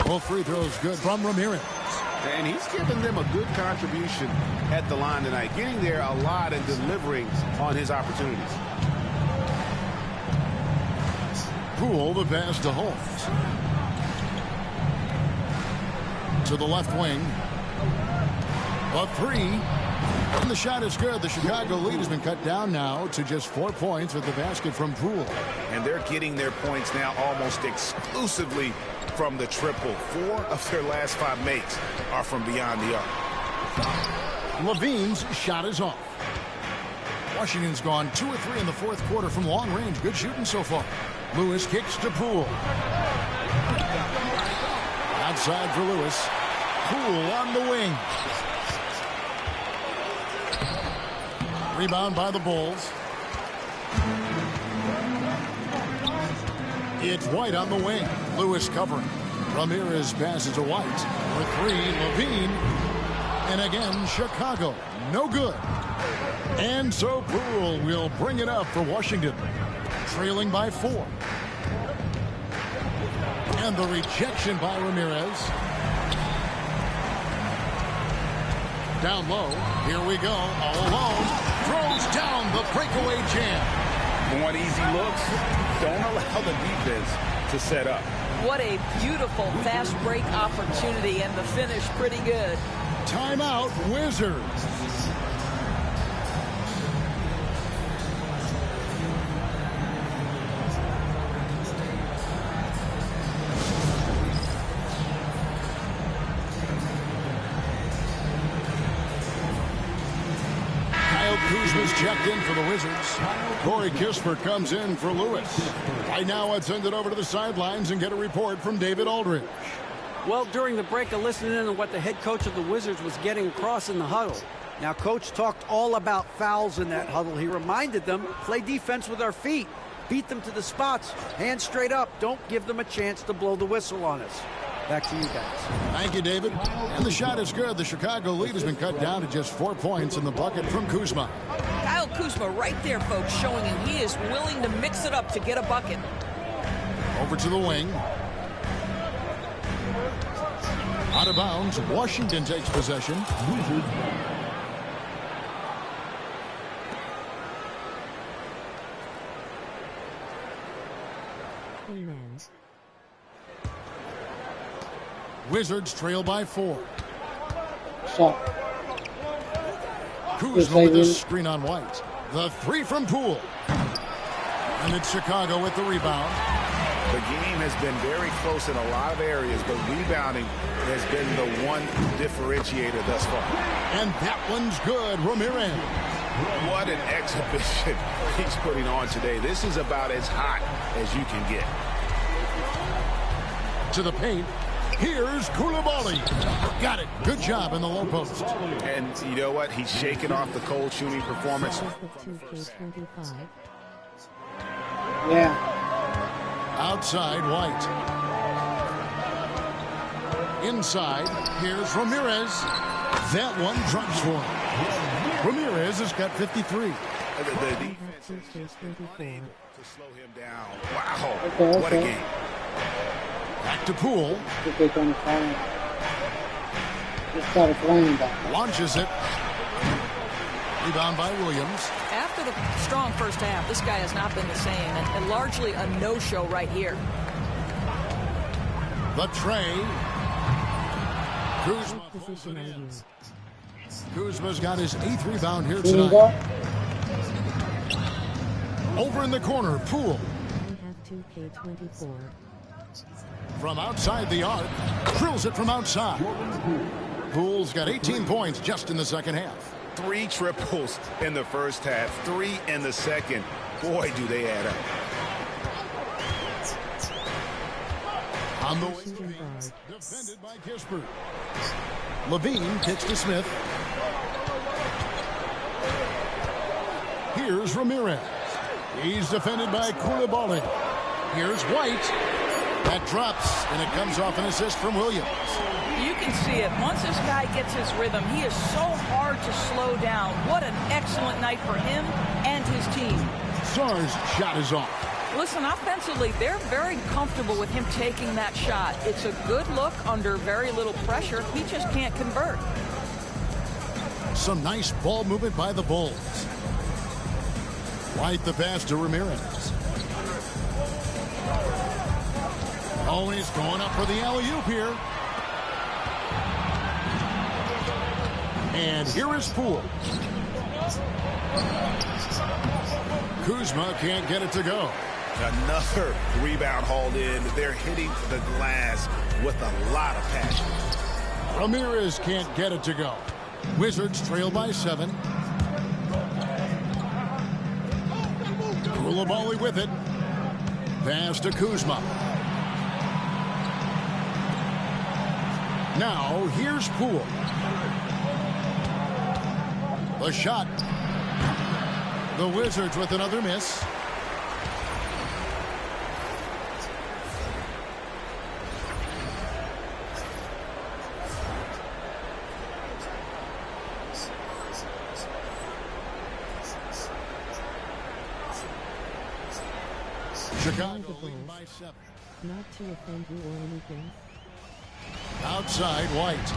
Both free throws good from Ramirez. And he's given them a good contribution at the line tonight, getting there a lot and delivering on his opportunities. Poole, the pass to Holmes. To the left wing. A 3. And the shot is good. The Chicago lead has been cut down now to just 4 points with the basket from Poole. And they're getting their points now almost exclusively from the triple. 4 of their last 5 makes are from beyond the arc. Levine's shot is off. Washington's gone 2 or 3 in the fourth quarter from long range. Good shooting so far. Lewis kicks to Poole. Outside for Lewis. Poole on the wing. Rebound by the Bulls. It's White on the wing. Lewis covering. Ramirez passes to White. For 3, Levine. And again, Chicago. No good. And so Poole will bring it up for Washington. Trailing by 4. And the rejection by Ramirez. Down low. Here we go. All alone. Throws down the breakaway jam. Want easy looks? Don't allow the defense to set up. What a beautiful fast break opportunity, and the finish pretty good. Timeout, Wizards. Kuzma's checked in for the Wizards. Corey Kispert comes in for Lewis. Right now, let's send it over to the sidelines and get a report from David Aldridge. Well, during the break, I listened in on what the head coach of the Wizards was getting across in the huddle. Now, Coach talked all about fouls in that huddle. He reminded them, play defense with our feet. Beat them to the spots. Hands straight up. Don't give them a chance to blow the whistle on us. Back to you guys. Thank you, David. And the shot is good. The Chicago lead has been cut down to just 4 points in the bucket from Kuzma. Kyle Kuzma right there, folks, showing him he is willing to mix it up to get a bucket. Over to the wing. Out of bounds. Washington takes possession. Wizards trail by 4. Kuzma with the screen on White. The 3 from Poole. And it's Chicago with the rebound. The game has been very close in a lot of areas, but rebounding has been the one differentiator thus far. And that one's good. Ramirez. What an exhibition he's putting on today. This is about as hot as you can get. To the paint. Here's Koulibaly. Got it. Good job in the low post. And you know what? He's shaking off the cold shooting performance. Yeah. Outside, White. Inside, here's Ramirez. That one drops for him. Ramirez has got 53. The defense is unable to slow him down. Wow. Okay. What a game. Back to Poole. Launches it. Rebound by Williams. After the strong first half, this guy has not been the same, and largely a no-show right here. The tray. Kuzma's got his 8th rebound here tonight. Over in the corner, Poole. From outside the arc, drills it from outside. Poole's got 18 points just in the second half. 3 triples in the first half, 3 in the second. Boy, do they add up. On the way, defended by Kispert. Levine kicks to Smith. Here's Ramirez. He's defended by Koulibaly. Here's White. That drops, and it comes off an assist from Williams. You can see it. Once this guy gets his rhythm, he is so hard to slow down. What an excellent night for him and his team. Sarr's shot is off. Listen, offensively, they're very comfortable with him taking that shot. It's a good look under very little pressure. He just can't convert. Some nice ball movement by the Bulls. White the pass to Ramirez. Oh, he's going up for the alley-oop here. And here is Poole. Kuzma can't get it to go. Another rebound hauled in. They're hitting the glass with a lot of passion. Ramirez can't get it to go. Wizards trail by 7. Koulibaly with it. Pass to Kuzma. Now, here's Poole. The shot. The Wizards with another miss. Chicago leading by 7. Not to offend you or anything. Outside, White.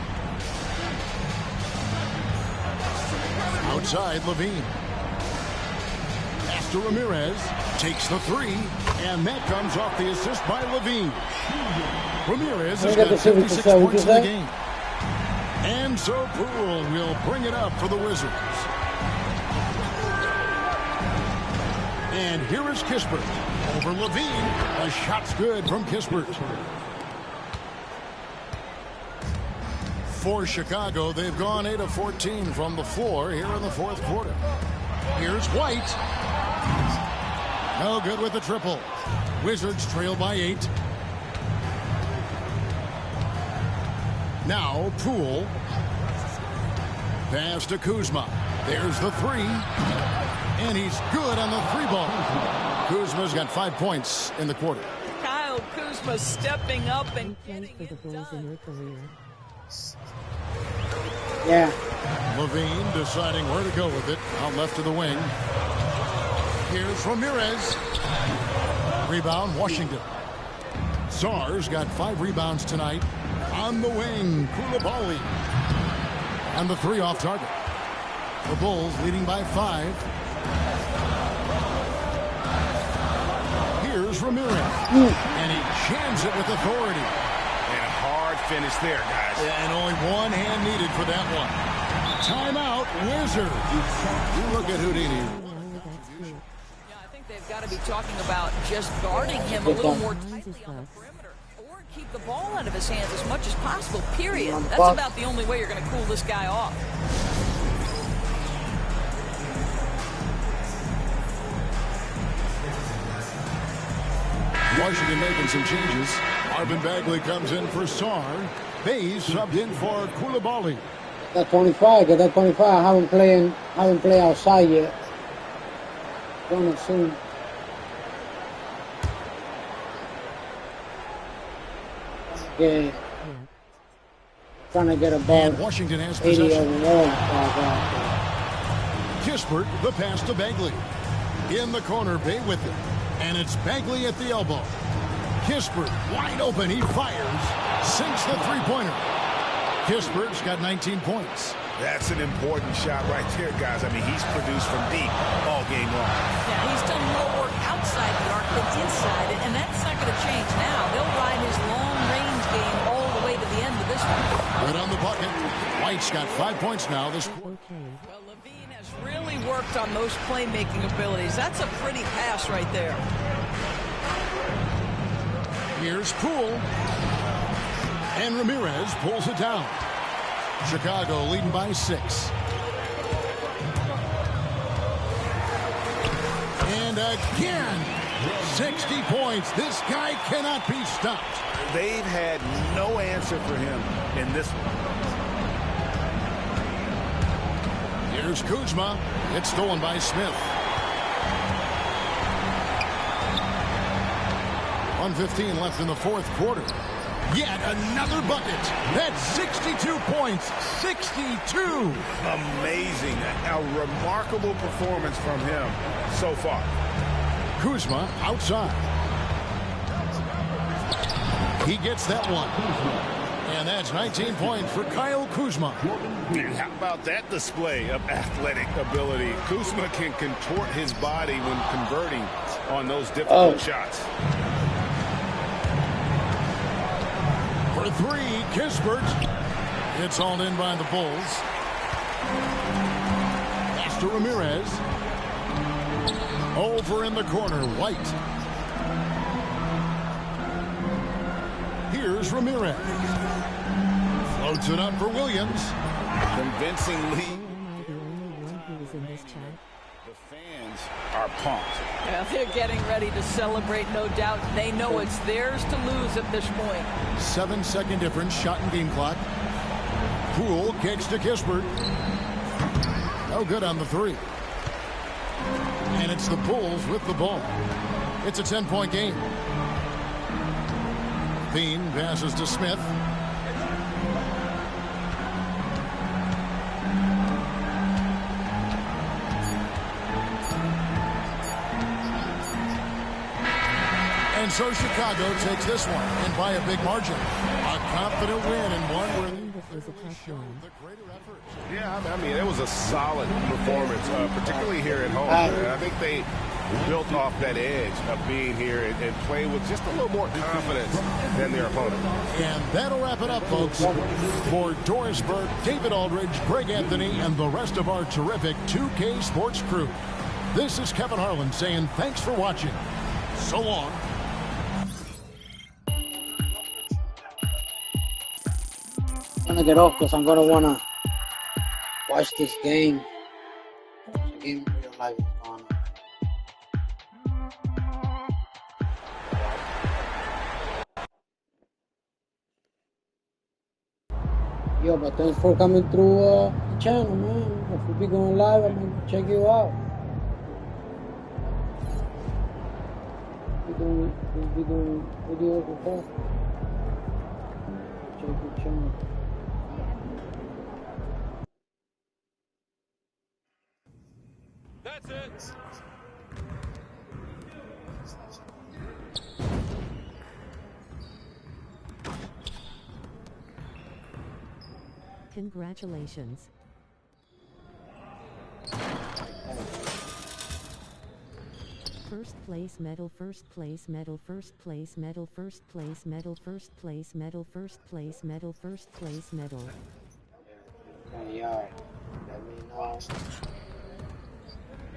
Outside, Levine. Pass to Ramirez. Takes the 3. And that comes off the assist by Levine. Ramirez has got 56 points in the game. And so Poole will bring it up for the Wizards. And here is Kispert. Over Levine. A shot's good from Kispert. For Chicago, they've gone 8 of 14 from the floor here in the fourth quarter. Here's White. No good with the triple. Wizards trail by 8. Now Poole. Pass to Kuzma. There's the three. And he's good on the three ball. Kuzma's got 5 points in the quarter. Kyle Kuzma stepping up and getting for the Bulls in your career. Yeah. Levine deciding where to go with it. Out left to the wing. Here's Ramirez. Rebound, Washington. Sar's got 5 rebounds tonight. On the wing, Koulibaly. And the three off target. The Bulls leading by 5. Here's Ramirez. And he jams it with authority. And a hard finish there, guys. Yeah, and only one hand needed for that one. Timeout, Wizards. You look at Houdini. Yeah, I think they've got to be talking about just guarding him a little more tightly on the perimeter. Or keep the ball out of his hands as much as possible, period. That's about the only way you're going to cool this guy off. Washington making some changes. Marvin Bagley comes in for Sarr. Hayes subbed in for Koulibaly. That 25, get that 25. I haven't played outside yet. Gonna soon. Yeah. Trying to get a ball. And Washington has 80 possession. overall. Kispert, the pass to Bagley. In the corner, Bay with it. And it's Bagley at the elbow. Kispert, wide open, he fires. Sinks the three-pointer. Kispert's got 19 points. That's an important shot right there, guys. I mean, he's produced from deep all game long. Yeah, he's done more work outside the arc than inside it, and that's not going to change now. They'll ride his long-range game all the way to the end of this one. Good on the bucket. White's got 5 points now. This Well, Levine has really worked on those playmaking abilities. That's a pretty pass right there. Here's Poole. And Ramirez pulls it down. Chicago leading by 6. And again, 60 points. This guy cannot be stopped. They've had no answer for him in this one. Here's Kuzma. It's stolen by Smith. 1:15 left in the fourth quarter. Yet another bucket. That's 62 points. 62. Amazing. A remarkable performance from him so far. Kuzma outside. He gets that one. And that's 19 points for Kyle Kuzma. How about that display of athletic ability? Kuzma can contort his body when converting on those difficult shots. For 3, Kispert. It's hauled in by the Bulls. Pass to Ramirez. Over in the corner, White. Here's Ramirez. Floats it up for Williams. Convincing lead. The fans are pumped. Yeah, they're getting ready to celebrate, no doubt. They know it's theirs to lose at this point. 7-second difference, shot and game clock. Poole kicks to Kispert. No good on the 3. And it's the Bulls with the ball. It's a 10-point game. Bean passes to Smith. And so Chicago takes this one, and by a big margin. A confident win and one where the greater effort. Yeah, I mean, it was a solid performance, particularly here at home. And I think they built off that edge of being here and play with just a little more confidence than their opponent. And that'll wrap it up, folks. For Doris Burke, David Aldridge, Greg Anthony, and the rest of our terrific 2K Sports crew. This is Kevin Harlan saying thanks for watching. So long. I'm gonna get off because I'm gonna wanna watch this game. The game in real life is going on. Yo, but thanks for coming through the channel, man. If we be going live, I'm gonna check you out. We'll be doing videos with that. Check your channel. That's it. Congratulations. First place medal, first place medal, first place medal, first place medal, first place medal, first place medal, first place medal. Okay, y'all. Let me know.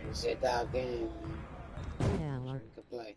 It's that game, man. Yeah, We can play.